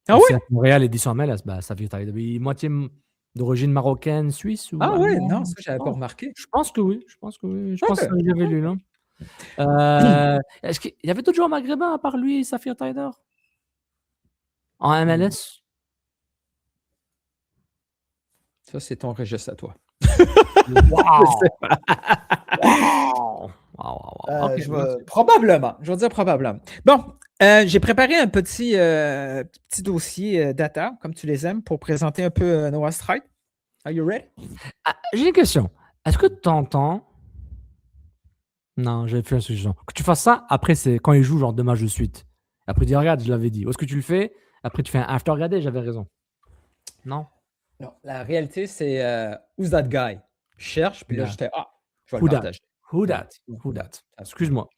Ah oui? Montréal, édition MLS, ça fait taille de moitié d'origine marocaine, suisse ou oui, non, ça, je n'avais pas remarqué. Je pense que oui. Je pense que j'avais lu là. Est-ce qu'il y avait d'autres joueurs maghrébins à part lui et Safir Taider en MLS? Ça, c'est ton registre à toi. Probablement. Je vais dire probablement. Bon, j'ai préparé un petit dossier data, comme tu les aimes, pour présenter un peu Noah Streit. Are you ready? J'ai une question. Est-ce que tu entends... Non, j'avais fait un suggestion. Que tu fasses ça, après, c'est quand il joue genre 2 matchs de suite. Après, tu dis, regarde, je l'avais dit. Où est-ce que tu le fais? Après, tu fais un after, regardez, j'avais raison. Non? Non, la réalité, c'est Who's that guy? Je cherche, puis là, j'étais je vais le partager. Who that? Excuse-moi.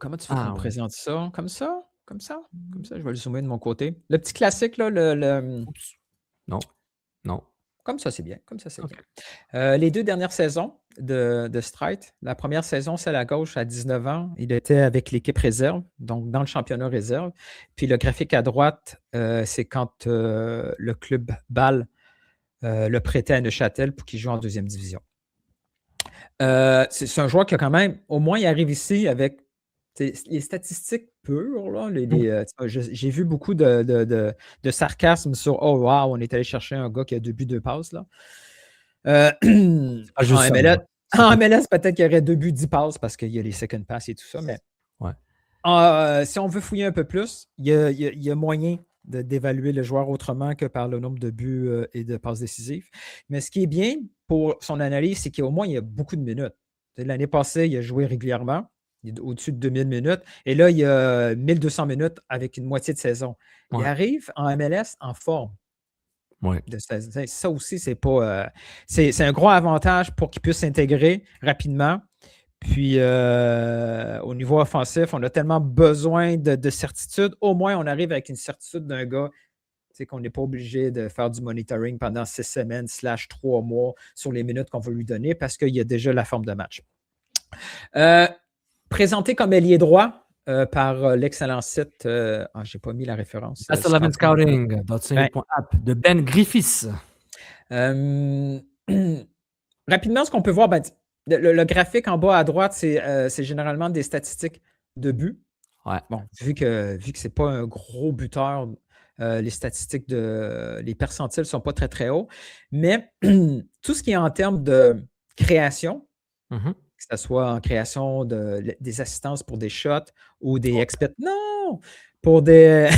Comment tu veux qu'on présente ça? Comme ça? Je vais le zoomer de mon côté. Le petit classique, là, Non. Comme ça, c'est bien. Bien. Les 2 dernières saisons de Streit, la première saison, c'est à gauche à 19 ans. Il était avec l'équipe réserve, donc dans le championnat réserve. Puis le graphique à droite, c'est quand le club Bâle le prêtait à Neuchâtel pour qu'il joue en 2e division. C'est un joueur qui a quand même, au moins, il arrive ici avec les statistiques pures. Là, j'ai vu beaucoup de sarcasme sur « Oh, wow, on est allé chercher un gars qui a 2 buts, 2 passes. » En MLS, peut-être qu'il y aurait 2 buts, 10 passes parce qu'il y a les second pass et tout ça. Mais si on veut fouiller un peu plus, il y a moyen d'évaluer le joueur autrement que par le nombre de buts et de passes décisives. Mais ce qui est bien pour son analyse, c'est qu'au moins, il y a beaucoup de minutes. L'année passée, il a joué régulièrement. Il est au-dessus de 2000 minutes. Et là, il y a 1200 minutes avec une moitié de saison. Il arrive en MLS en forme. Ça aussi, c'est pas. C'est un gros avantage pour qu'il puisse s'intégrer rapidement. Puis, au niveau offensif, on a tellement besoin de certitude. Au moins, on arrive avec une certitude d'un gars. C'est qu'on n'est pas obligé de faire du monitoring pendant 6 semaines / 3 mois sur les minutes qu'on veut lui donner parce qu'il y a déjà la forme de match. Présenté comme ailier droit par l'excellent site, je n'ai pas mis la référence. S11 Scouting, de Ben Griffiths. Rapidement, ce qu'on peut voir, le graphique en bas à droite, c'est généralement des statistiques de buts. Ouais. Bon, vu que c'est pas un gros buteur, les statistiques les percentiles sont pas très, très hauts. Mais tout ce qui est en termes de création, Mhm. que ce soit en création des assistances pour des shots ou des expect. Non! Pour des.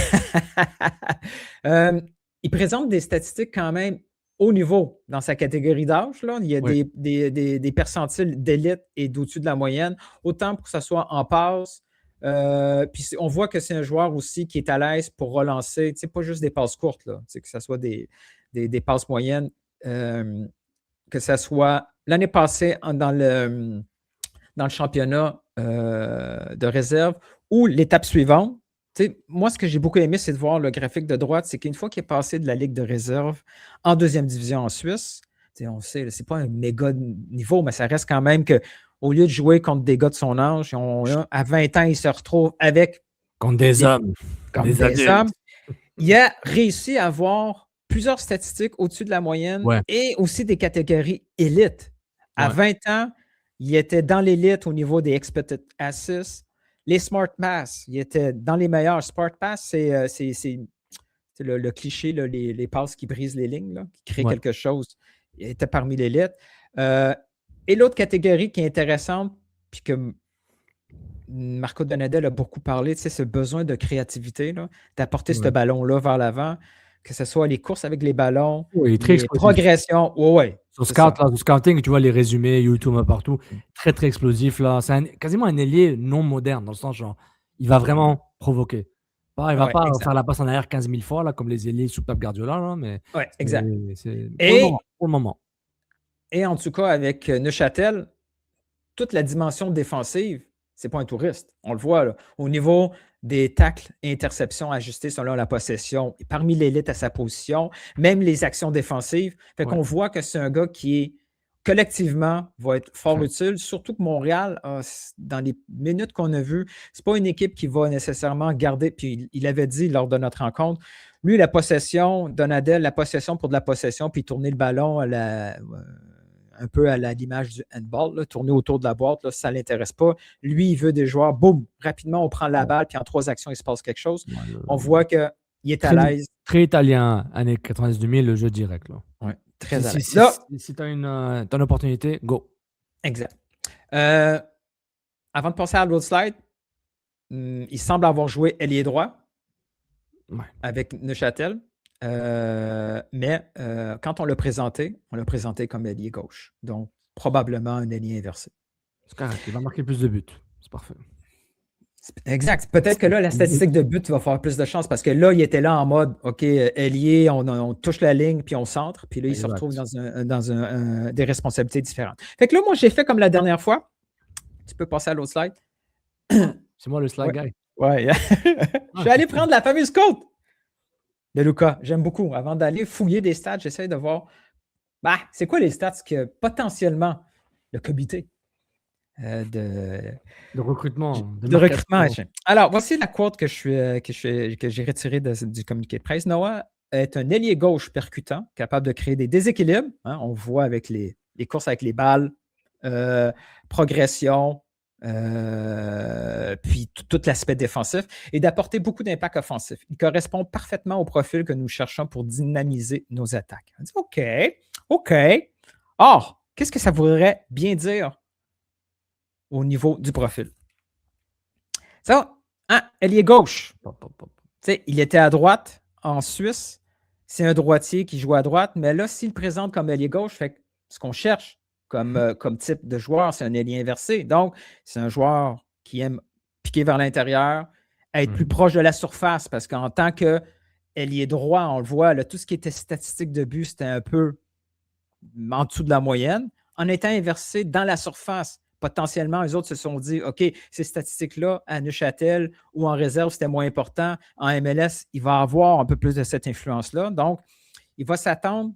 Il présente des statistiques quand même haut niveau dans sa catégorie d'âge. Là. Il y a Oui. des percentiles d'élite et d'au-dessus de la moyenne, autant pour que ce soit en passe. Puis on voit que c'est un joueur aussi qui est à l'aise pour relancer, pas juste des passes courtes, là, que ce soit des passes moyennes, que ce soit l'année passée dans le championnat de réserve ou l'étape suivante. Moi, ce que j'ai beaucoup aimé, c'est de voir le graphique de droite, c'est qu'une fois qu'il est passé de la Ligue de réserve en deuxième division en Suisse, on sait, c'est pas un méga niveau, mais ça reste quand même qu'au lieu de jouer contre des gars de son âge, à 20 ans, il se retrouve avec Contre des hommes. comme Des des adultes. hommes. Il a réussi à avoir plusieurs statistiques au-dessus de la moyenne Ouais. et aussi des catégories élites. À Ouais. 20 ans, il était dans l'élite au niveau des expected assists. Les smart pass, il était dans les meilleurs. Smart pass, c'est le cliché, là, les passes qui brisent les lignes, là, qui créent Ouais. quelque chose. Il était parmi l'élite. Et l'autre catégorie qui est intéressante, puis que Marco Donadel a beaucoup parlé, ce besoin de créativité, là, d'apporter ce Ouais. ballon-là vers l'avant, que ce soit les courses avec les ballons, Oui, il est très les explosif. progressions. Ouais, Sur c'est Scout, ça. là, sur Scouting, tu vois les résumés, YouTube partout. Très, très explosif. Là. C'est quasiment un ailier non moderne, dans le sens genre, il va vraiment provoquer. Il ne va Ouais, pas exact. faire la passe en arrière 15 000 fois, là, comme les ailiers sous Pep Guardiola, là, mais Ouais, exact. c'est Et, pour le moment. et en tout cas, avec Neuchâtel, toute la dimension défensive, c'est pas un touriste. On le voit là. Au niveau des tacles et interceptions ajustés selon la possession, parmi l'élite à sa position, même les actions défensives. Fait qu'on voit que c'est un gars qui est collectivement va être fort utile, surtout que Montréal, dans les minutes qu'on a vues, c'est pas une équipe qui va nécessairement garder, puis il avait dit lors de notre rencontre, lui, la possession, Donadel, la possession pour de la possession, puis tourner le ballon un peu à l'image du handball, là, tourner autour de la boîte, là, ça ne l'intéresse pas. Lui, il veut des joueurs, boum, rapidement, on prend la balle, puis en 3 actions, il se passe quelque chose. On voit qu'il est à l'aise. Très italien, années 90-2000, le jeu direct. Là. Ouais, très à l'aise. Si tu as une opportunité, go. Exact. Avant de passer à l'autre slide, il semble avoir joué ailier droit avec Neuchâtel. Mais quand on l'a présenté comme ailier gauche. Donc, probablement un ailier inversé. C'est correct. Il va marquer plus de buts. C'est parfait. Exact. Peut-être que là, la statistique de but va faire plus de chance parce que là, il était là en mode OK, ailier, on touche la ligne puis on centre. Puis là, il se retrouve dans des responsabilités différentes. Fait que là, moi, j'ai fait comme la dernière fois. Tu peux passer à l'autre slide. C'est moi le slide guy. Ouais. Je suis allé prendre la fameuse côte de Luka. J'aime beaucoup. Avant d'aller fouiller des stats, j'essaie de voir c'est quoi les stats que potentiellement le comité de recrutement. De recrutement. Alors, voici la quote que j'ai retirée du communiqué de presse. Noah est un ailier gauche percutant, capable de créer des déséquilibres. Hein, on voit avec les courses avec les balles, progression, puis tout l'aspect défensif et d'apporter beaucoup d'impact offensif. Il correspond parfaitement au profil que nous cherchons pour dynamiser nos attaques. On dit OK. Or, qu'est-ce que ça voudrait bien dire au niveau du profil? Ça, ailier gauche. Il était à droite en Suisse. C'est un droitier qui joue à droite, mais là, s'il présente comme ailier gauche, fait que ce qu'on cherche comme type de joueur, c'est un ailier inversé. Donc, c'est un joueur qui aime piquer vers l'intérieur, être plus proche de la surface, parce qu'en tant qu'ailier droit, on le voit, là, tout ce qui était statistique de but, c'était un peu en dessous de la moyenne. En étant inversé dans la surface, potentiellement, eux autres se sont dit, OK, ces statistiques-là, à Neuchâtel ou en réserve, c'était moins important. En MLS, il va avoir un peu plus de cette influence-là. Donc, il va s'attendre,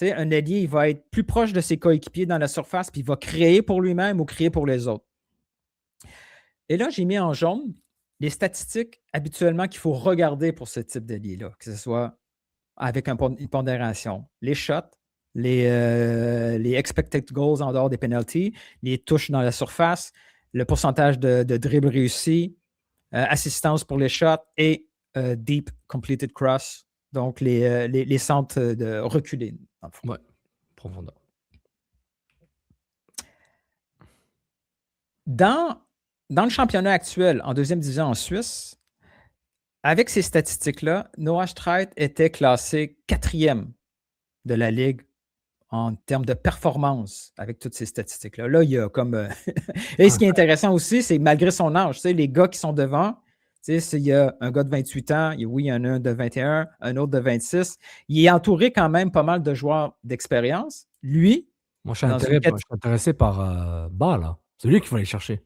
un ailier, il va être plus proche de ses coéquipiers dans la surface, puis il va créer pour lui-même ou créer pour les autres. Et là, j'ai mis en jaune les statistiques habituellement qu'il faut regarder pour ce type d'ailier-là, que ce soit avec une pondération. Les shots, les expected goals en dehors des penalties, les touches dans la surface, le pourcentage de dribbles réussis, assistance pour les shots et deep completed cross, donc les centres de reculés. Dans le fond. Ouais, profondeur. Dans le championnat actuel, en deuxième division en Suisse, avec ces statistiques-là, Noah Streit était classé 4e de la Ligue en termes de performance avec toutes ces statistiques-là. Là, il y a comme... Et ce qui est intéressant aussi, c'est malgré son âge, tu sais, les gars qui sont devant, tu sais, il y a un gars de 28 ans, il y en a un de 21, un autre de 26. Il est entouré quand même pas mal de joueurs d'expérience. Lui, Moi, je suis intéressé par Bas, là. C'est lui qu'il faut aller chercher.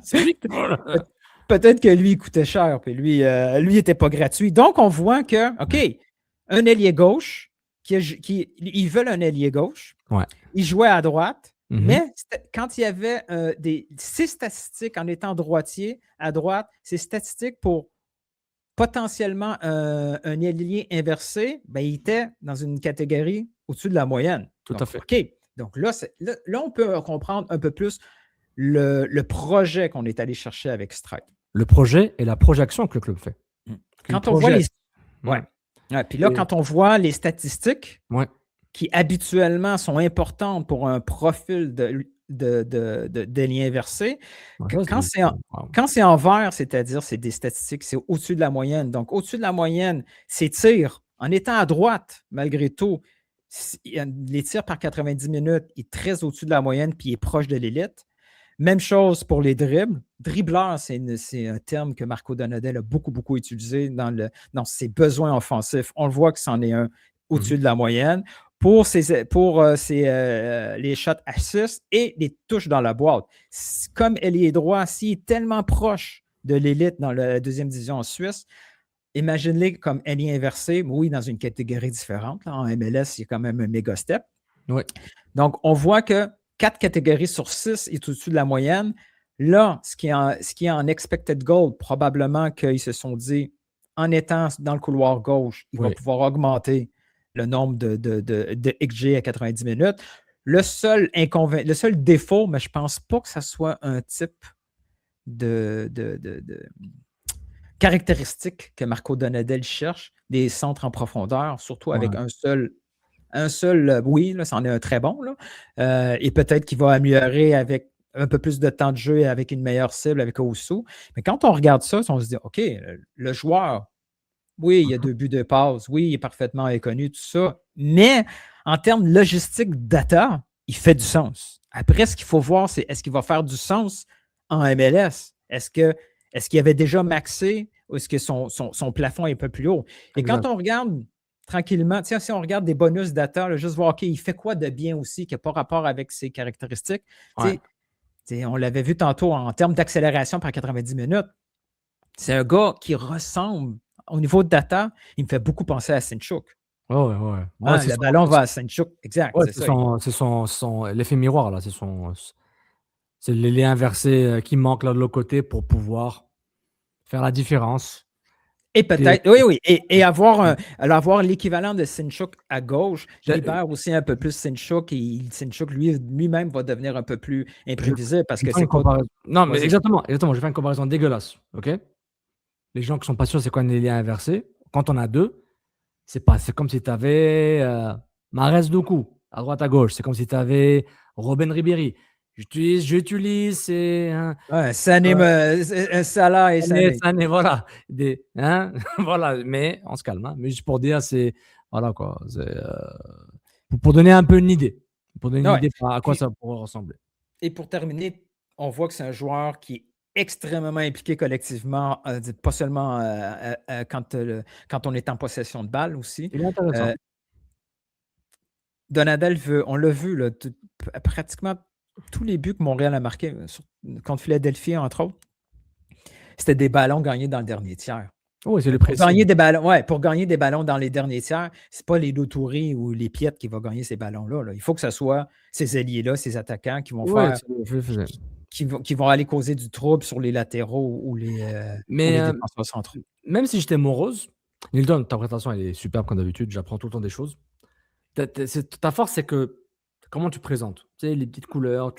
C'est lui qu'il faut... Peut-être que lui, il coûtait cher, puis lui, n'était pas gratuit. Donc, on voit que, OK, un ailier gauche, ils veulent un ailier gauche. Ouais. Il jouait à droite, mais quand il y avait ses statistiques en étant droitier, à droite, ses statistiques pour potentiellement un ailier inversé, ben, il était dans une catégorie au-dessus de la moyenne. Tout à fait. OK. Donc là, on peut comprendre un peu plus le projet qu'on est allé chercher avec Streit. Le projet et la projection que le club fait. Quand on voit les... Ouais. Puis là, quand on voit les statistiques qui habituellement sont importantes pour un profil de lien inversé, quand c'est en vert, c'est-à-dire c'est des statistiques, c'est au-dessus de la moyenne. Donc, au-dessus de la moyenne, ses tirs, en étant à droite, malgré tout, les tirs par 90 minutes, il est très au-dessus de la moyenne puis il est proche de l'élite. Même chose pour les dribbles. Dribbleur, c'est un terme que Marco Donadel a beaucoup, beaucoup utilisé dans ses besoins offensifs. On le voit que c'en est un au-dessus de la moyenne. Pour les shots assists et les touches dans la boîte. Comme ailier droit, s'il est tellement proche de l'élite dans la deuxième division en Suisse, imagine-les comme ailier inversé, oui, dans une catégorie différente. Là, en MLS, il y a quand même un méga step. Oui. Donc, on voit que 4 catégories sur 6 est au-dessus de la moyenne. Là, ce qui est en expected goal, probablement qu'ils se sont dit, en étant dans le couloir gauche, il va pouvoir augmenter le nombre de XG à 90 minutes. Le seul défaut, mais je ne pense pas que ça soit un type de caractéristique que Marco Donadel cherche, des centres en profondeur, surtout avec un seul, oui, là, c'en est un très bon. Là. Et peut-être qu'il va améliorer avec un peu plus de temps de jeu et avec une meilleure cible avec Owusu. Mais quand on regarde ça, on se dit, OK, le joueur, oui, il y a 2 buts de passe, oui, il est parfaitement inconnu, tout ça. Mais en termes logistique data, il fait du sens. Après, ce qu'il faut voir, c'est est-ce qu'il va faire du sens en MLS? Est-ce qu'il avait déjà maxé ou est-ce que son plafond est un peu plus haut? Et quand on regarde tranquillement, si on regarde des bonus data, là, juste voir, OK, il fait quoi de bien aussi qui n'a pas rapport avec ses caractéristiques? On l'avait vu tantôt en termes d'accélération par 90 minutes. C'est un gars qui ressemble, au niveau de data, il me fait beaucoup penser à Seinchuk. Le ballon va à Seinchuk, exact. Ouais, c'est son l'effet miroir, là. C'est les liens inversés qui manquent là de l'autre côté pour pouvoir faire la différence. Et peut-être, oui. Et avoir l'équivalent de Seinchuk à gauche, libère aussi un peu plus Seinchuk et Seinchuk lui-même va devenir un peu plus imprévisible parce que c'est pas... Non, mais exactement. Je vais faire une comparaison dégueulasse. OK? Les gens qui sont pas sûrs c'est quoi les liens inversés, quand on a 2, c'est comme si tu avais Mahrez Doku à droite à gauche. C'est comme si tu avais Robben Ribéry. J'utilise Salah et Sané. Voilà. Voilà, mais on se calme. Hein. Mais juste pour dire, c'est voilà quoi. Pour donner un peu une idée. Pour donner une idée à quoi ça pourrait ressembler. Et pour terminer, on voit que c'est un joueur qui est extrêmement impliqué collectivement, pas seulement quand on est en possession de balle aussi. Il est intéressant. Donadel on l'a vu, là, pratiquement tous les buts que Montréal a marqués, contre Philadelphie, entre autres, c'était des ballons gagnés dans le dernier tiers. Oui, c'est le pour gagner des ballons, pour gagner des ballons dans les derniers tiers, c'est pas les Doutouré ou les Piette qui vont gagner ces ballons-là. Là. Il faut que ce soit ces ailiers-là, ces attaquants qui vont qui vont aller causer du trouble sur les latéraux ou les défenseurs centraux. Même si j'étais morose, Nildon, ta présentation elle est superbe comme d'habitude, j'apprends tout le temps des choses. Ta force, c'est que comment tu présentes, tu sais, les petites couleurs,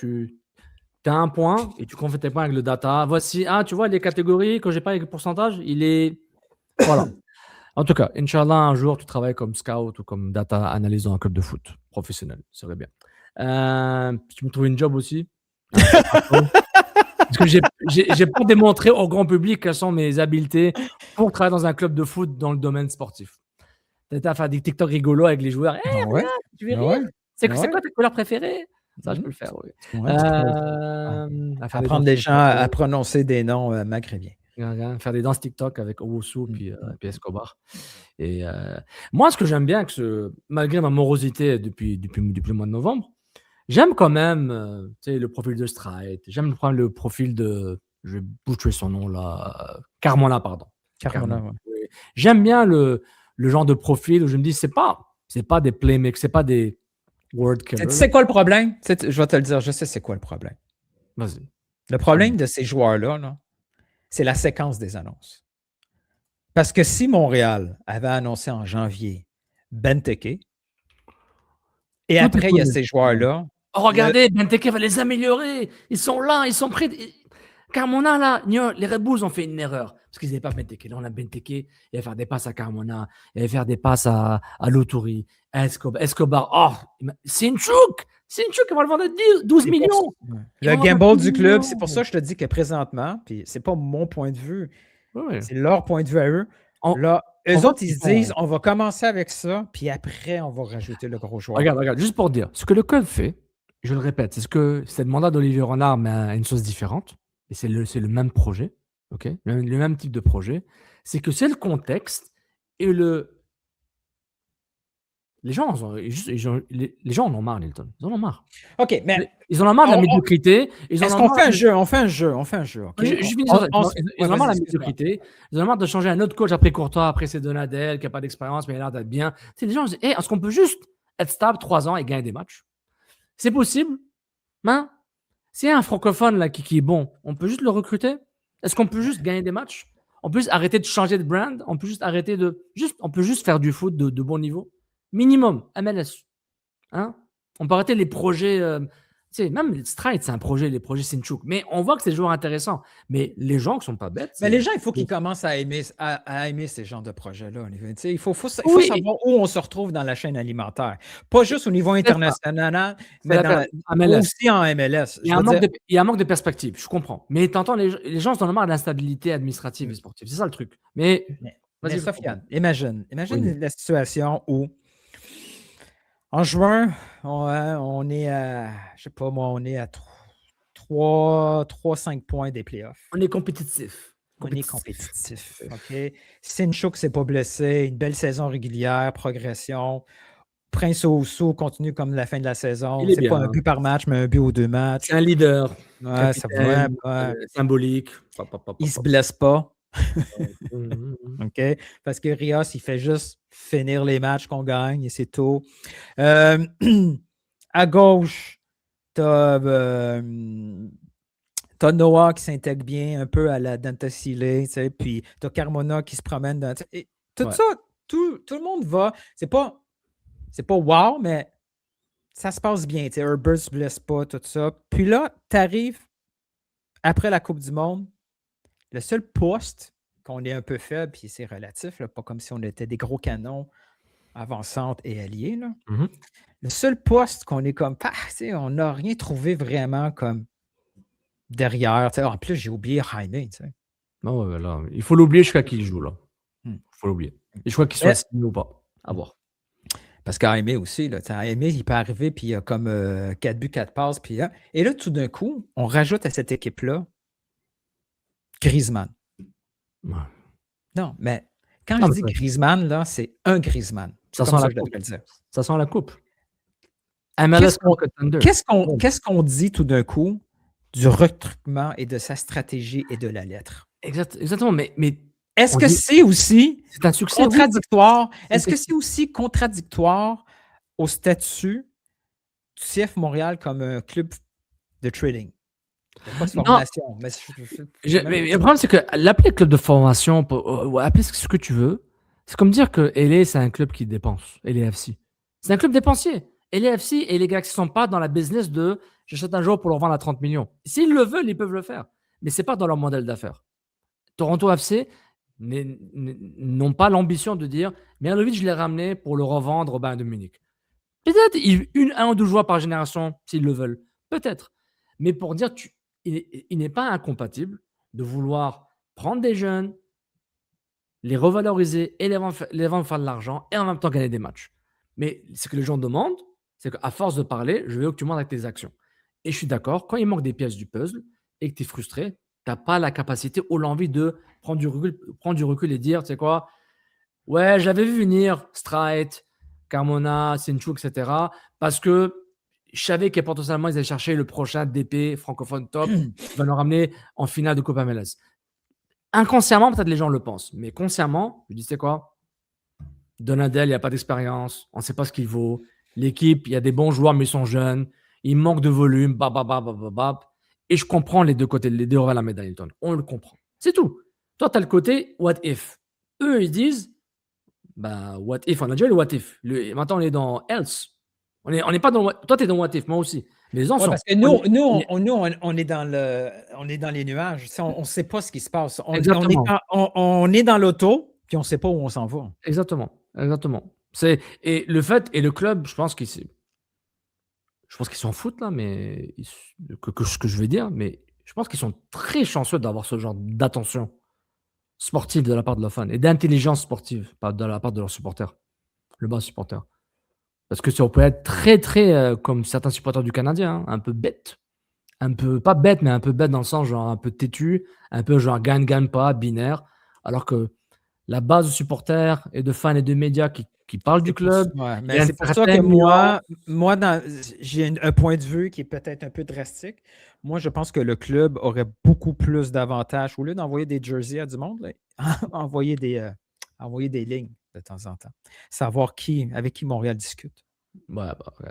tu as un point et tu confonds tes points avec le data. Voici, tu vois, les catégories, quand j'ai pas avec le pourcentage, il est. Voilà. En tout cas, Inch'Allah, un jour, tu travailles comme scout ou comme data analyst dans un club de foot professionnel. Ce serait bien. Tu me trouves une job aussi. Parce que j'ai pas démontré au grand public quelles sont mes habiletés pour travailler dans un club de foot dans le domaine sportif. T'as à faire des TikTok rigolos avec les joueurs. Hey, Ouais. regarde, tu veux Ouais. rire? C'est Ouais. quoi ta couleur préférée? Ça, je peux le faire, oui. Ouais, tu peux À faire apprendre des les danses gens à prononcer des noms maghrébiens. faire des danses TikTok avec Owusu puis Escobar. Et moi, ce que j'aime bien, malgré ma morosité depuis le mois de novembre, j'aime quand même le profil de Stride. J'aime prendre le profil de. Je vais boucher son nom là. Carmona, pardon. Carmona, ouais. Oui. J'aime bien le genre de profil où je me dis, c'est pas des playmakers, c'est pas des word killers. C'est quoi le problème? Je vais te le dire, je sais c'est quoi le problème. Vas-y. Le problème de ces joueurs-là, là, c'est la séquence des annonces. Parce que si Montréal avait annoncé en janvier Benteke, et Tout après, est il y a connu. ces joueurs-là. Oh, regardez, Benteke va les améliorer. Ils sont là, ils sont prêts. Carmona, là, les Red Bulls ont fait une erreur. Parce qu'ils n'avaient pas Benteke. Là, on a Benteke. Il va faire des passes à Carmona. Il va faire des passes à Loturi, à Escobar. Oh, Sinchuk! Sinchuk, il va le vendre à 12 millions. Le gamble du club, c'est pour ça que je te dis que présentement, puis c'est pas mon point de vue, c'est leur point de vue à eux. Eux autres, ils se disent, on va commencer avec ça, puis après, on va rajouter le gros joueur. Regarde, juste pour dire, ce que le club fait, je le répète, c'est le mandat d'Olivier Renard, mais à une chose différente. Et c'est le même projet, ok, le même type de projet. C'est que c'est le contexte et les gens en ont marre, Nilton. Ils en ont marre. OK, mais ils en ont marre de la médiocrité. Est-ce qu'on fait un jeu? On fait un jeu. Okay? Ils en ont marre de la médiocrité. Ils en ont marre de changer un autre coach après Courtois, après c'est Donadel, qui n'a pas d'expérience, mais il a l'air d'être bien. Les gens disent, est-ce qu'on peut juste être stable 3 ans et gagner des matchs? C'est possible? Hein? S'il y a un francophone là qui est bon, on peut juste le recruter? Est-ce qu'on peut juste gagner des matchs? On peut juste arrêter de changer de brand? On peut juste arrêter on peut juste faire du foot de bon niveau? Minimum, MLS. Hein? On peut arrêter les projets. Même Stride, c'est un projet, les projets Sinchuk. Mais on voit que c'est des joueurs intéressants. Mais les gens qui ne sont pas bêtes. Mais les gens, il faut qu'ils commencent à aimer ces genres de projets-là. Il faut savoir où on se retrouve dans la chaîne alimentaire. Pas juste au niveau international, mais aussi en MLS. Il y a un manque de perspective, je comprends. Mais t'entends, les gens se donnent marre de l'instabilité administrative et sportive. C'est ça le truc. Mais Sofiane, imagine la situation où en juin, on est à, je sais pas moi, on est à 3-5 points des playoffs. On est compétitif. OK. Sinchuk s'est pas blessé. Une belle saison régulière, progression. Prince Owusu continue comme la fin de la saison. C'est pas un but par match, mais un but aux 2 matchs. C'est un leader. Ouais, ça va. Symbolique. Il se blesse pas. OK? Parce que Rios, il fait juste finir les matchs qu'on gagne et c'est tout. À gauche, tu as Noah qui s'intègre bien un peu à la Dantacile, puis tu as Carmona qui se promène dans. Tout ça, tout le monde va. C'est pas wow, mais ça se passe bien. Herbert ne se blesse pas, tout ça. Puis là, tu arrives après la Coupe du Monde. Le seul poste qu'on est un peu faible, puis c'est relatif, là, pas comme si on était des gros canons avançantes et alliés. Là. Mm-hmm. Le seul poste qu'on est comme, on n'a rien trouvé vraiment comme derrière. En plus, j'ai oublié Jaime. Non, là, il faut l'oublier jusqu'à qui il joue. Là. Il faut l'oublier. Et je crois qu'il soit signé ou pas. À voir. Parce qu'Jaime aussi, là, Jaime, il peut arriver, puis il a comme 4 buts, 4 passes. Puis, et là, tout d'un coup, on rajoute à cette équipe-là Griezmann. Ouais. Non, mais quand je dis Griezmann, là, c'est un Griezmann. Ça sent la coupe. Ça sent la coupe. Qu'est-ce qu'on dit tout d'un coup du recrutement et de sa stratégie et de la lettre? Exactement, mais est-ce que c'est aussi un succès contradictoire? Est-ce que c'est aussi contradictoire au statut du CF Montréal comme un club de trading? Pas de formation. Mais le problème, c'est que l'appeler club de formation, appeler ce que tu veux, c'est comme dire que LA, c'est un club qui dépense, LAFC. C'est un club dépensier. LAFC et les gars qui ne sont pas dans la business de j'achète un joueur pour le revendre à 30 millions. S'ils le veulent, ils peuvent le faire. Mais ce n'est pas dans leur modèle d'affaires. Toronto FC n'ont pas l'ambition de dire Mihailovic, je l'ai ramené pour le revendre au Bayern de Munich. Peut-être un ou deux joueurs par génération, s'ils le veulent. Peut-être. Mais pour dire, il n'est pas incompatible de vouloir prendre des jeunes, les revaloriser et les vendre faire de l'argent et en même temps gagner des matchs. Mais ce que les gens demandent, c'est qu'à force de parler, je veux que tu montres avec tes actions. Et je suis d'accord, quand il manque des pièces du puzzle et que tu es frustré, tu n'as pas la capacité ou l'envie de prendre du recul et dire, tu sais quoi, ouais, j'avais vu venir Streit, Carmona, Sinchou, etc. Parce que je savais que potentiellement, ils allaient chercher le prochain DP francophone top qui va nous ramener en finale de Copa MLS. Inconsciemment, peut-être les gens le pensent. Mais consciemment, je dis, c'est quoi? Donadel, il n'y a pas d'expérience. On ne sait pas ce qu'il vaut. L'équipe, il y a des bons joueurs, mais ils sont jeunes. Il manque de volume. Et je comprends les deux côtés, les deux revers de la médaille. On le comprend. C'est tout. Toi, tu as le côté what if. Eux, ils disent, what if. On a déjà le what if. Maintenant, on est dans else. On n'est pas dans. Toi, tu es dans what if, moi aussi. Mais les gens sont. Parce que nous, on est dans les nuages. On ne sait pas ce qui se passe. On est dans l'auto, puis on ne sait pas où on s'en va. Exactement. Et le fait, et le club, je pense qu'ils s'en foutent, là, mais ce que je vais dire, mais je pense qu'ils sont très chanceux d'avoir ce genre d'attention sportive de la part de leurs fans et d'intelligence sportive de la part de leurs supporters, le bas supporter. Parce que ça peut être très, très, comme certains supporters du Canadien, un peu bête. Un peu, pas bête, mais un peu bête dans le sens, genre un peu têtu, un peu genre gagne pas, binaire. Alors que la base de supporters et de fans et de médias qui parlent du club. Mais c'est pour ça que moi j'ai un point de vue qui est peut-être un peu drastique. Moi, je pense que le club aurait beaucoup plus d'avantages. Au lieu d'envoyer des jerseys à du monde, là, envoyer des lignes de temps en temps. Savoir avec qui Montréal discute.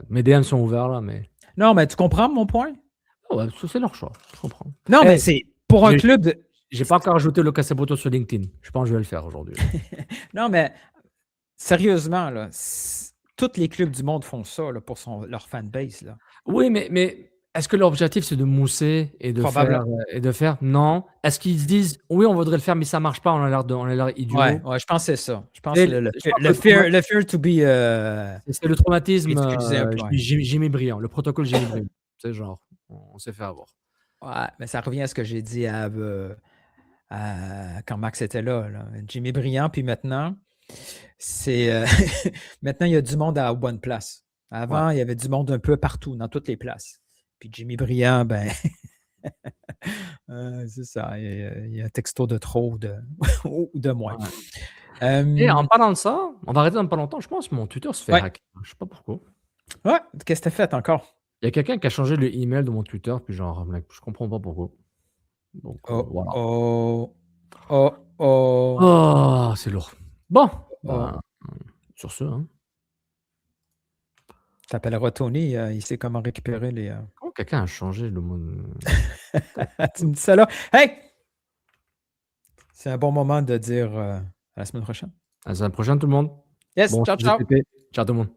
Mes DM sont ouverts là, mais. Non, mais tu comprends mon point? Ouais, c'est leur choix. Je comprends. Non, mais c'est pour un club de. J'ai pas encore ajouté le Casapoto sur LinkedIn. Je pense que je vais le faire aujourd'hui. Non, mais sérieusement, là, tous les clubs du monde font ça là, pour leur fanbase. Là. Oui, mais est-ce que l'objectif, c'est de mousser et de faire? Non. Est-ce qu'ils se disent, oui, on voudrait le faire, mais ça marche pas, on a l'air idiot? Ouais, je pense que c'est ça. Je pense que le fear to be... c'est le traumatisme Jimmy Briand, le protocole Jimmy Briand. C'est genre, on s'est fait avoir. Ouais, mais ça revient à ce que j'ai dit quand Max était là. Jimmy Briand, puis maintenant, c'est maintenant, il y a du monde à bonne place. Avant, il y avait du monde un peu partout, dans toutes les places. Puis Jimmy Briand, c'est ça. Il y a un texto de trop ou de moins. Et en parlant de ça, on va arrêter dans pas longtemps. Je pense que mon Twitter se fait hacker. Je sais pas pourquoi. Ouais, qu'est-ce que tu as fait encore? Il y a quelqu'un qui a changé le email de mon Twitter, puis genre, je comprends pas pourquoi. Donc, voilà. Oh, c'est lourd. Bon, sur ce, hein. T'appelleras Tony, il sait comment récupérer les... Comment quelqu'un a changé le mot Tu me dis ça là? Hey! C'est un bon moment de dire à la semaine prochaine. À la semaine prochaine, tout le monde. Yes, ciao, ciao. Ciao tout le monde.